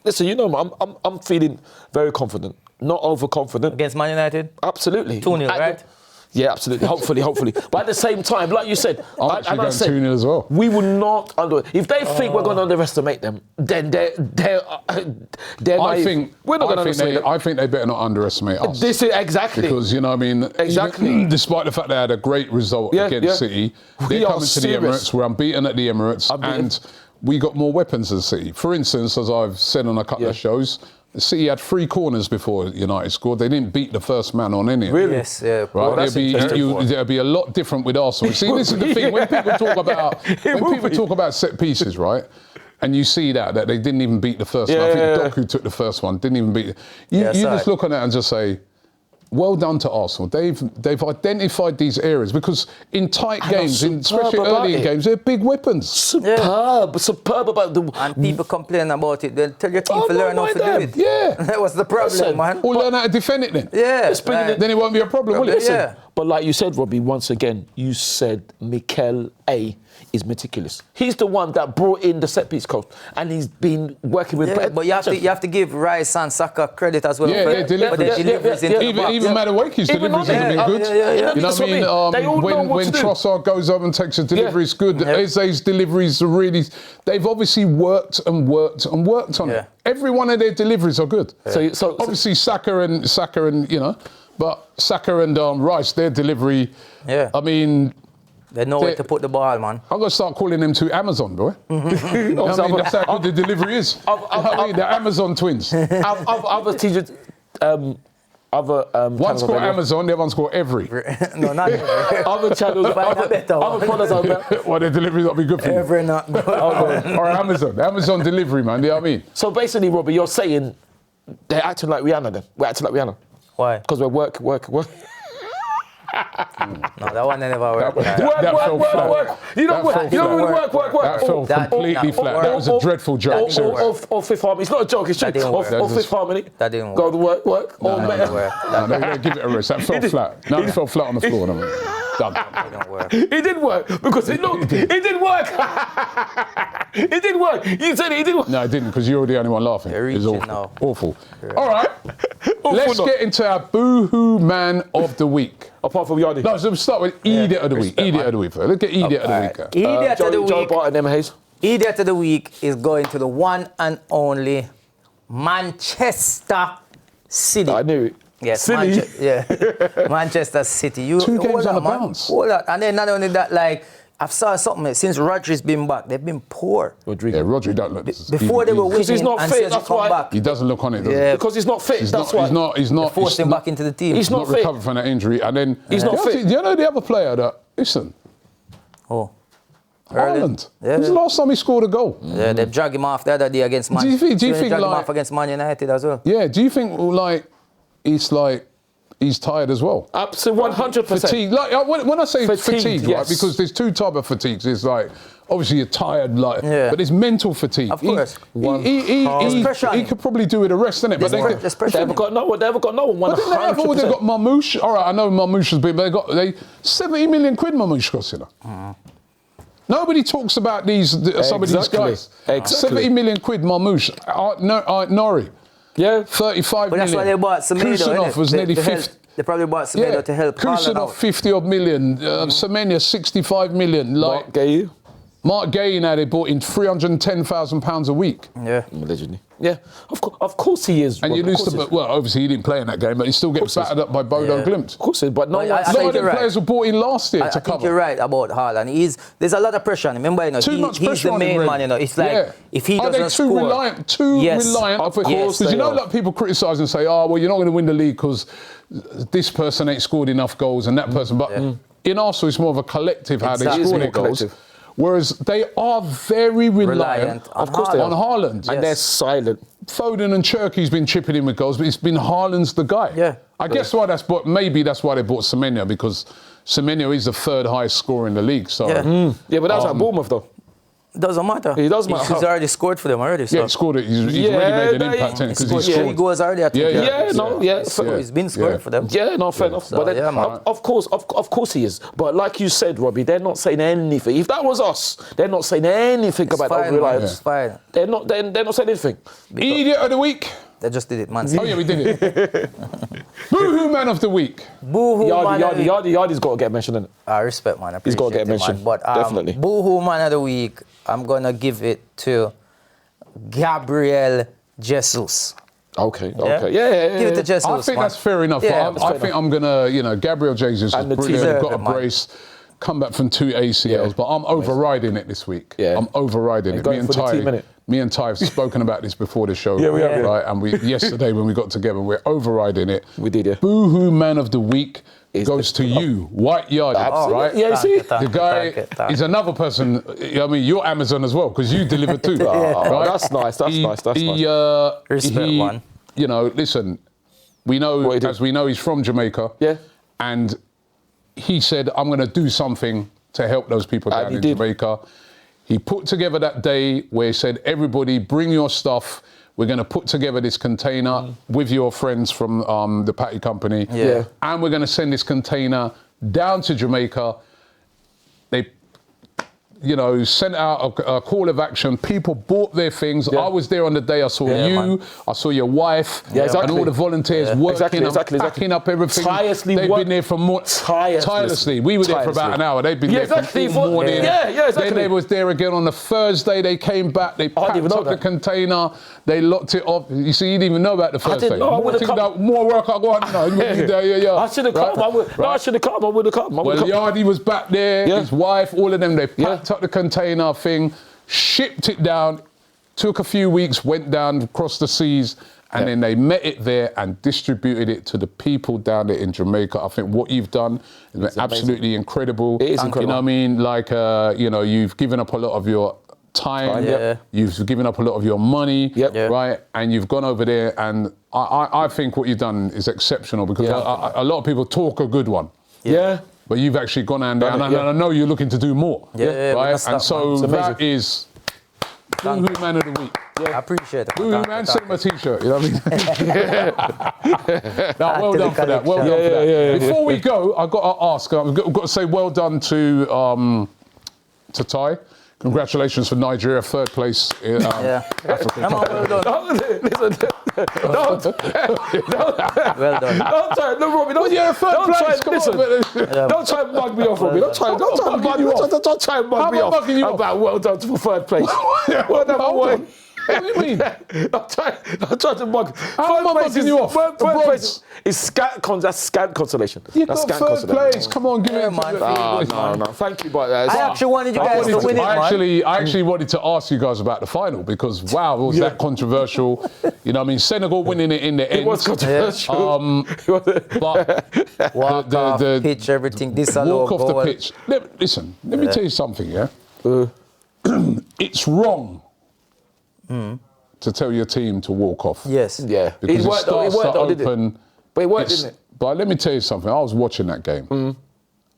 S2: listen, you know, I'm feeling very confident, not overconfident.
S3: Against Man United?
S2: Absolutely.
S3: 2-0, right?
S2: Yeah, absolutely. Hopefully. But at the same time, like you said,
S1: I'm actually going 2-0 as well.
S2: We will not if they think we're going to underestimate them, then they're naive. We're not going to underestimate them.
S1: I think they better not underestimate us.
S2: This is exactly
S1: because you know what I mean.
S2: Exactly.
S1: Despite the fact they had a great result against City, they're coming to the Emirates. We're unbeaten at the Emirates, and we got more weapons than City. For instance, as I've said on a couple of shows, City had 3 corners before United scored. They didn't beat the first man on any of them.
S2: Really?
S3: Yes, yeah.
S1: Right?
S2: Well,
S1: there'll be a lot different with Arsenal. See, this is the thing. When people talk about set pieces, right? And you see that they didn't even beat the first one. I think Doku took the first one, didn't even beat it. You just look on that and just say, well done to Arsenal. They've identified these areas because in tight games, especially early in games, they're big weapons.
S2: Superb about the...
S3: And people complain about it. They'll tell your team to learn how to do it.
S1: Yeah.
S3: That was the problem, man.
S1: Or learn how to defend it then.
S3: Yeah.
S1: Then it won't be a problem, will it?
S2: Listen, but like you said, Robbie, once again, you said Mikel A is meticulous. He's the one that brought in the set-piece coach, and he's been working with...
S3: but you have to give Rice and Saka credit as well.
S1: Even Madueke's deliveries have been good. You know what I mean? When Trossard goes up and takes a delivery, it's good. Eze's deliveries are really... They've obviously worked on it. Every one of their deliveries are good. So obviously Saka and you know, but Saka and Rice, their delivery, I mean...
S3: They know where to put the ball, man.
S1: I'm going to start calling them two Amazon, boy. That's how good the delivery is. The Amazon twins.
S2: Other teachers...
S1: one's called Amazon, the other one's called Every.
S3: No, not Every.
S2: Other channels, other products out there.
S1: Well, their delivery's not be good for you.
S3: Every not good.
S1: Or Amazon delivery, man, you know what I mean?
S2: So basically, Robbie, you're saying they're acting like Rihanna then? We're acting like Rihanna?
S3: Why?
S2: Because we're work.
S3: No, that one never worked.
S2: Work. You don't work.
S1: That fell completely flat. That was a dreadful joke.
S2: Or Fifth Harmony. It's not a joke, it's true. Or Fifth Harmony.
S3: That didn't work.
S2: Go to work.
S1: No, give it a rest. That fell flat. No, it fell flat on the floor.
S3: That didn't work.
S2: It didn't work because it didn't work. It didn't work. You said it didn't work.
S1: No, it didn't because you're the only one laughing.
S3: It's
S1: awful. All right. Let's get into our boohoo man of the week.
S2: Apart from Yardie.
S1: No, so we'll start with Idiot of the Week. Idiot of the Week. Let's get Idiot of the Week.
S3: Idiot of the Week.
S2: Joe Barton, Emma Hayes.
S3: Idiot of the Week is going to the one and only Manchester City.
S2: I knew it.
S3: Yes,
S2: Silly.
S3: Manchester City.
S1: 2 games on the bounce.
S3: Hold on. And then not only that, like, I've saw something since Rodri's been back, they've been poor.
S1: Rodrigo. Yeah, Rodri don't look...
S3: Before they were winning,
S2: he's not fit, that's why.
S3: Back.
S1: He doesn't look on it, does he?
S2: Because he's not fit, that's why.
S1: He's not
S3: forced him back into the team.
S2: He's not fit.
S1: recovered from that injury. And then...
S2: He's not fit.
S1: Do you know the other player that... Listen.
S3: Oh.
S1: Haaland.
S3: Yeah.
S1: When's the last time he scored a goal?
S3: Yeah, they dragged him off the other day against Man
S1: United. Do you think
S3: dragged him
S1: like...
S3: off against Man United as well?
S1: Yeah, do you think like... He's tired as well.
S2: Absolutely, 100%.
S1: Fatigue. Like when I say fatigue,
S2: yes.
S1: right? Because there's 2 types of fatigues. There's like obviously you're tired, but there's mental fatigue.
S3: Of course.
S1: He could probably do with a rest, innit? But
S2: they haven't got no one. 100%.
S1: They've got Marmoush. All right, I know Marmoush has been, but they 70 million quid Marmoush cost, you know. Nobody talks about some of these guys.
S2: Exactly.
S1: 70 million quid Marmoush. Nori.
S2: Yeah,
S1: 35
S3: but
S1: million.
S3: that's why they bought Semedo,
S1: Kusanov was nearly 50.
S3: They probably bought Semedo to help
S1: Kusanov 50 odd million. Semenya 65 million. Like Mark Gay now they bought in £310,000 a week.
S3: Yeah,
S2: allegedly. Yeah, of course he is.
S1: And you lose to, well, obviously he didn't play in that game, but he still gets battered up by Bodo Glimt.
S2: Of course he is, but
S1: a lot of the players were bought in last year to cover.
S3: I think you're right about Haaland. There's a lot of pressure on him. Remember,
S1: too much pressure
S3: he's the main man, you know. It's like, if he doesn't score...
S1: Are they too reliant?
S2: Of course
S1: because you know, like people criticise and say, oh, well, you're not going to win the league because this person ain't scored enough goals and that person. But in Arsenal, it's more of a collective how they score their goals. Whereas they are very reliant
S2: Of course they
S1: on
S2: are.
S1: Haaland.
S2: And they're silent.
S1: Foden and Cherky's been chipping in with goals, but it's been Haaland's the guy.
S3: Yeah.
S1: I guess why maybe that's why they bought Semenyo, because Semenyo is the third highest scorer in the league. So
S2: Yeah, but that's at Bournemouth though.
S3: Doesn't matter.
S2: It does matter.
S3: He's already scored for them already. So.
S1: yeah, he scored it. He's already made an impact in it because
S3: Scored
S1: he scored.
S3: 3 goals already, I think.
S2: So
S3: he's been scoring for them.
S2: Yeah, no, fair enough.
S3: So,
S2: But then,
S3: yeah, man.
S2: of course he is. But like you said, Robbie, they're not saying anything. If that was us, they're not saying anything about
S3: fine,
S2: reliance.
S3: It's fine.
S2: They're not saying anything.
S1: Idiot of the week.
S3: They just did it, man.
S1: Oh yeah, we did it. Boohoo man of the week.
S3: Boohoo man.
S2: Yardie's got to get mentioned, innit?
S3: I respect, man. I
S2: He's got to get
S3: appreciate it,
S2: mentioned.
S3: man. But
S2: Definitely.
S3: Boohoo man of the week, I'm gonna give it to Gabriel Jesus.
S2: Okay.
S3: Yeah?
S2: Yeah.
S3: Give it to Jesus.
S1: I think
S3: man.
S1: that's fair enough.
S3: Yeah,
S1: I think I'm gonna, Gabriel Jesus is
S2: And the
S1: brilliant.
S2: team.
S1: Got a
S3: Man.
S1: brace. Come back from 2 ACLs, but I'm overriding it this week.
S2: Yeah.
S1: I'm overriding it.
S2: going for the team, innit?
S1: Me and Ty have spoken about this before the show.
S2: Yeah, we have, yeah.
S1: Right, and yesterday when we got together, we're overriding it.
S2: We did, yeah.
S1: Boohoo man of the week goes to you, White Yardie.
S2: Absolutely.
S1: Right?
S2: Yeah, you see?
S1: The guy is another person. I mean, you're Amazon as well because you deliver too.
S2: Right? That's nice. That's nice.
S3: Respect, man.
S1: You know, listen. We know, as we know, he's from Jamaica.
S2: Yeah.
S1: And he said, I'm going to do something to help those people down in Jamaica. He put together that day where he said, everybody bring your stuff. We're going to put together this container with your friends from the Patty Company.
S3: Yeah.
S1: And we're going to send this container down to Jamaica. They, sent out a call of action. People bought their things. Yeah. I was there on the day. I saw you. Man. I saw your wife.
S2: Yeah, exactly.
S1: And all the volunteers working, packing up everything. They've been there from tirelessly. We were there for about an hour. They've been there from the morning.
S2: Yeah, exactly.
S1: Then they was there again on the Thursday. They came back. They packed up the container. They locked it off. You see, you didn't even know about the Thursday.
S2: I didn't know. I would have come.
S1: More work I got.
S2: I should have come. I should have come. I would have come.
S1: Well, Yardie was back there. His wife, all of them. They packed up the container thing, shipped it down, took a few weeks, went down across the seas, and then they met it there and distributed it to the people down there in Jamaica. I think what you've done has been absolutely incredible.
S2: It is incredible.
S1: You know what I mean? Like, you've given up a lot of your time. You've given up a lot of your money, right? And you've gone over there, and I think what you've done is exceptional because a lot of people talk a good one.
S2: Yeah.
S1: But you've actually gone down there, and I know you're looking to do more. Right? And so that is Boohoo Man of the Week.
S3: I appreciate it.
S1: Boohoo Man, send him a t-shirt, you know what I mean? No, well done for that. Well done for that. Before we go, I've got to ask, I've got to say well done to Ty. Congratulations for Nigeria, 3rd place in Africa.
S3: Come on, well done.
S2: Listen, don't.
S3: Well done.
S2: Don't try. No, Robbie. Don't.
S1: You're 3rd place.
S2: Listen. Don't try and mug me off, Robbie. Don't try and mug me off about well done for 3rd place. Well done for what?
S1: What do you mean?
S2: I'm trying to mug.
S1: How am I mugging you off?
S2: 3rd place is that's scant consolation.
S1: You got 3rd place. Come on, give it,
S3: man.
S2: No. Thank you, but
S3: I actually wanted you guys to win it, man.
S1: I actually wanted to ask you guys about the final because wow, was that controversial? You know what I mean? Senegal winning it in the end.
S2: It was controversial.
S1: But
S3: walk off pitch, everything. This
S1: walk off the pitch. Listen, let me tell you something. Yeah, it's wrong. To tell your team to walk off.
S3: Yes.
S2: Yeah.
S1: Because it starts to open.
S2: But it worked, didn't it?
S1: But let me tell you something. I was watching that game. And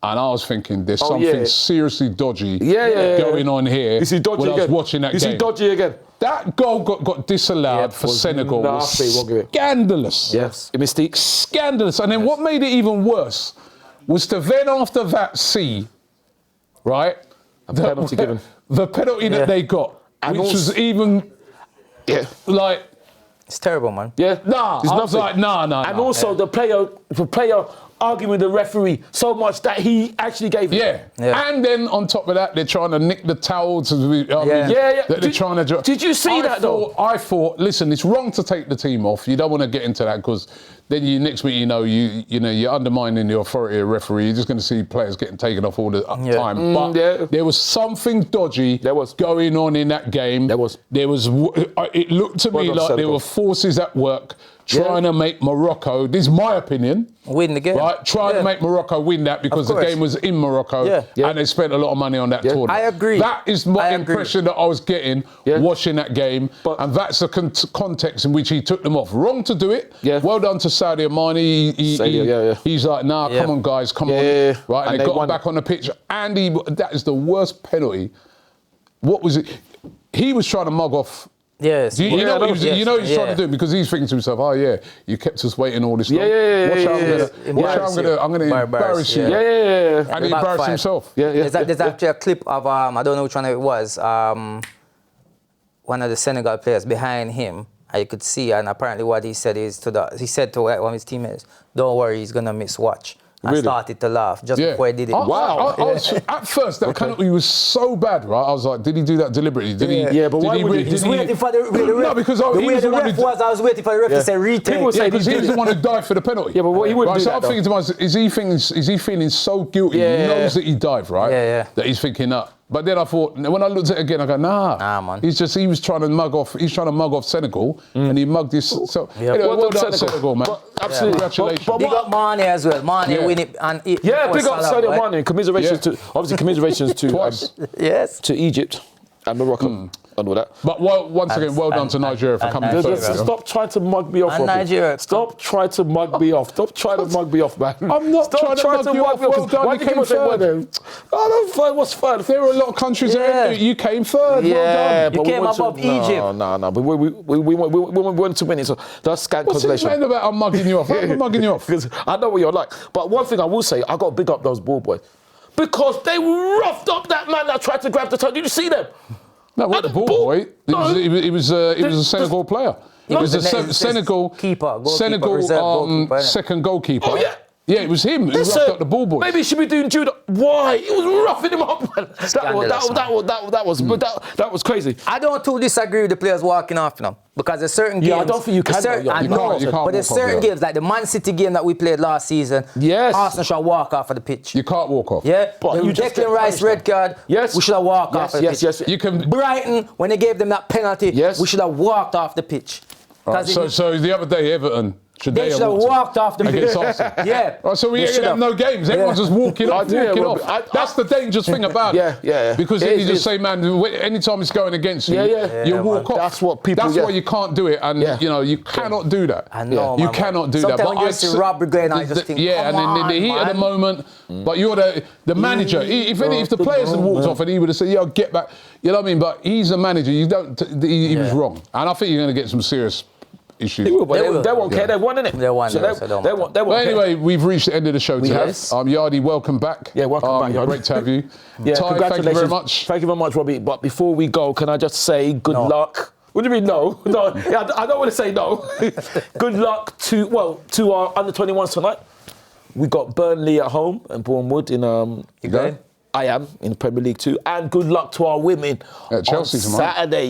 S1: I was thinking there's something seriously dodgy going on here.
S2: You see dodgy
S1: when
S2: again?
S1: I was watching that game.
S2: You see dodgy again?
S1: That goal got disallowed for Senegal. Was scandalous.
S2: Yes. A mistake.
S1: Scandalous. And then what made it even worse was to then after that see, right?
S2: The penalty given.
S1: The penalty that they got, and which was even...
S2: Yeah.
S1: Like...
S3: It's terrible, man.
S2: Yeah?
S1: Nah, I was like, nah.
S2: And also the player arguing with the referee so much that he actually gave it.
S1: Yeah. And then on top of that, they're trying to nick the towels. They're trying to...
S2: Did you see that, though?
S1: I thought, listen, it's wrong to take the team off. You don't want to get into that because then next week, you're undermining the authority of referee. You're just going to see players getting taken off all the time. But there was something dodgy going on in that game. There was. It looked to me like there were forces at work trying to make Morocco, this is my opinion,
S3: win the game.
S1: Right, trying to make Morocco win that because the game was in Morocco and they spent a lot of money on that tournament.
S3: I agree.
S1: That is my impression that I was getting watching that game, and that's the context in which he took them off. Wrong to do it. Well done to Sadio Mane. He's like, nah, come on, guys, come on. Right, and they got him back on the pitch. And that is the worst penalty. What was it? He was trying to mug off.
S3: Yes.
S1: You know what he's trying to do because he's thinking to himself, oh yeah, you kept us waiting all this time. Watch how I'm going to embarrass you. And he embarrassed himself.
S3: There's actually a clip of, I don't know which one it was, one of the Senegal players behind him. And you could see, and apparently what he said is he said to one of his teammates, don't worry, he's going to miss watch. I started to laugh just before he did it.
S1: Wow. At first, that penalty was so bad, right? I was like, did he do that deliberately? Did he?
S3: Yeah, but why would he? He's waiting for the ref.
S1: No, because
S3: the way the ref was, I was waiting for the ref to say retake.
S1: Yeah, because he was the one who dived for the penalty.
S2: Yeah, but he wouldn't do
S1: so
S2: that,
S1: I'm thinking to myself, is he feeling so guilty? He knows that he dived, right? That he's thinking, nah. But then I thought, when I looked at it again, I go, nah,
S3: man.
S1: He was trying to mug off Senegal, and he mugged this. So, anyway, well done Senegal, man.
S2: Absolutely.
S1: Congratulations.
S3: Big up Mane as well. Mane win it. And
S2: big up Sadio Mane. Commiserations to Egypt and Morocco. And all that.
S1: But once again, well done to Nigeria for coming third.
S2: Stop trying to mug me off.
S3: And Nigeria.
S2: Stop trying to mug me off. Stop trying to mug me off, man.
S1: I'm not trying to mug you off. Well done, you came third.
S2: I don't find what's third.
S1: There are a lot of countries there. You came third.
S2: Yeah,
S1: well done.
S3: You came above Egypt.
S2: No. But we went to win it, so that's scant consolation.
S1: What's it about I'm mugging you off? I'm mugging you off.
S2: Because I know what you're like. But one thing I will say, I got to big up those ball boys. Because they roughed up that man that tried to grab the touch. Did you see them?
S1: No, what the ball boy? It was a Senegal player. It was a Senegal
S3: keeper,
S1: second goalkeeper.
S2: Oh yeah.
S1: Yeah, it was him who roughed up the ball boy.
S2: Maybe he should be doing judo. Why? He was roughing him up, man. That was crazy.
S3: I don't too disagree with the players walking off now. Because there's certain games.
S2: I don't think you can.
S3: But there's certain games, like the Man City game that we played last season.
S2: Yes.
S3: Arsenal should walk off of the pitch.
S1: You can't walk off.
S3: Yeah.
S2: But you just
S3: Declan Rice red card.
S2: Yes.
S3: We should have walked off of the pitch.
S2: Yes.
S1: You can.
S3: Brighton, when they gave them that penalty,
S2: yes.
S3: we should have walked off the pitch.
S1: Right, so the other day, Everton.
S3: They should have walked off the pitch.
S1: Yeah. Right, so we ain't gonna have no games. Everyone's just walking off. That's the dangerous thing about it.
S2: Yeah.
S1: Because then you just say, man, anytime it's going against you, you walk off.
S2: That's what people.
S1: That's why you can't do it, and you cannot do that.
S3: I know.
S1: You cannot do that.
S3: Sometimes when you see Rob Brigade, I just think,
S1: and in the heat of the moment, but you're the manager. If the players had walked off and he would have said, "Yo, get back," you know what I mean? But he's a manager. You don't. He was wrong, and I think you're going to get some serious issues.
S2: They won't care. They won, innit?
S3: They won.
S2: They won't.
S1: Well, anyway, we've reached the end of the show today. Yardie, welcome back.
S2: Yeah, welcome back, Yardie.
S1: Great to have you.
S2: Ty,
S1: congratulations. Thank you very much.
S2: Thank you very much, Robbie. But before we go, can I just say good luck? What do you mean no? No, I don't want to say no. Good luck to our under-21s tonight. We got Burnley at home and Bournemouth in
S3: You going?
S2: I am in the Premier League too. And good luck to our women
S1: Chelsea
S2: on Saturday,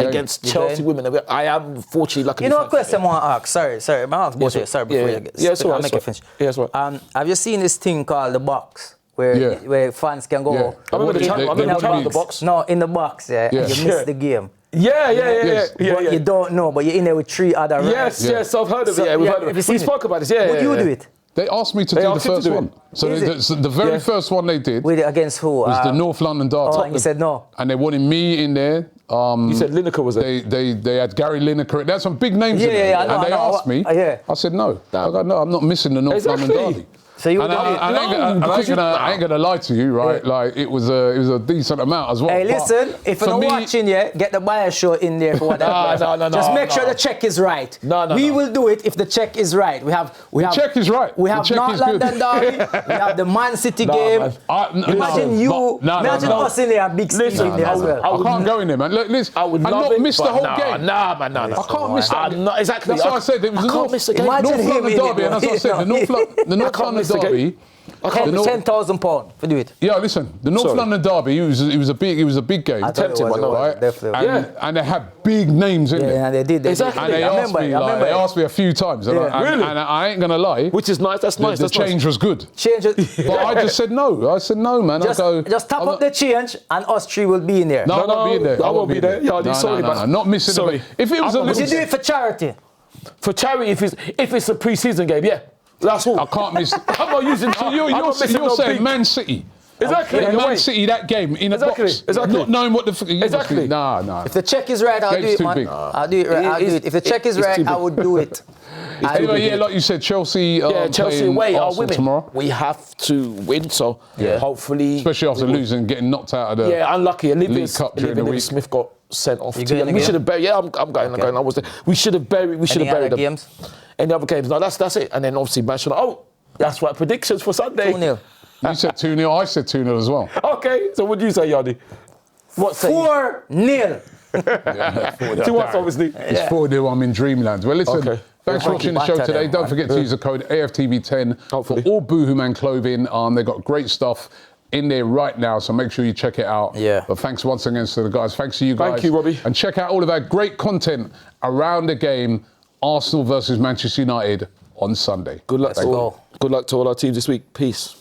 S2: against Chelsea women. I am fortunately lucky.
S3: You know what question I want to ask? Sorry. I want to both sorry before you get I'll make it finish.
S2: Yes, right.
S3: Have you seen this thing called the box? Where fans can go
S2: I remember the box.
S3: No, in the box, and you miss the game.
S2: Yeah.
S3: But you don't know, but you're in there with 3 other runners.
S2: Yes, I've heard of it. We've heard of it. We spoke about this,
S3: Would you do it?
S1: They asked me to do the first one. So the very first one they did
S3: against who?
S1: Was the North London Derby.
S3: And you said no.
S1: And they wanted me in there.
S2: You said Lineker was there.
S1: They had Gary Lineker. They had some big names in there. And they asked me. I said no. I go, no, I'm not missing the North London Derby.
S3: So you
S1: I ain't gonna lie to you, right? Like it was a decent amount as well.
S3: Hey, listen, if you're not watching yet, get the buyer show in there for whatever.
S2: No.
S3: Just make sure the check is right. We will do it if the check is right. We have.
S1: The check is right.
S3: We have North London Derby. We have the Man City game. Imagine us in there, big Steve in there as well.
S1: I can't go in there, man. Listen, I would not miss the whole game.
S2: Nah, man.
S1: I can't miss that.
S2: Exactly.
S1: That's why I said it was the North London Derby, and that's what I said. The North London Derby.
S3: £10,000 for do it.
S1: Yeah, listen. The North London Derby. It was a big game.
S2: Tempting one, right?
S3: Definitely.
S1: And they had big names in there.
S3: Yeah, they did.
S2: Exactly.
S1: And they asked me a few times. And
S2: really?
S1: And I ain't gonna lie.
S2: Which is nice. That's nice.
S1: The change was good. But I just said no. I said no, man.
S3: Just top up the change, and us 3 will be in there.
S1: No, I won't be there.
S2: I won't be there.
S1: No, not missing.
S2: Sorry.
S1: If it was a
S3: little, you do it for charity.
S2: For charity, if it's a pre-season game, yeah. That's all.
S1: I can't miss.
S2: I'm not using.
S1: So you're saying
S2: big.
S1: Man City.
S2: Exactly.
S1: Man City, that game in a box.
S2: Exactly.
S1: Not knowing what the
S2: exactly.
S1: Nah.
S3: If the check is right, I'll do it, man. I'll do it right. I'll do it. If the check is right, I would do it.
S1: Anyway, yeah, like you said, Chelsea.
S2: Chelsea away are women.
S1: Tomorrow.
S2: We have to win, so hopefully.
S1: Especially after losing, getting knocked out of the.
S2: Yeah, unlucky.
S1: League Cup during the week.
S2: Smith got sent off.
S3: You going again?
S2: We should have buried. Yeah, I'm going. Okay. I was there. We should have buried.
S3: Any other games?
S2: Any other games? No, that's it. And then obviously Manchester. Oh, that's right. Predictions for Sunday.
S3: 2-0.
S1: You said 2-0. I said 2-0 as well.
S2: Okay, so what do you say, Yardie? What say?
S3: 4-0.
S2: To us, obviously.
S1: It's 4-0. I'm in dreamland. Well, listen. Thanks for watching the show today. Don't forget to use the code AFTV10 for all Boohoo Man clothing. They've got great stuff in there right now, so make sure you check it out.
S3: Yeah.
S1: But thanks once again to the guys. Thanks to you guys.
S2: Thank you, Robbie.
S1: And check out all of our great content around the game, Arsenal versus Manchester United on Sunday.
S2: Good luck to all our teams this week. Peace.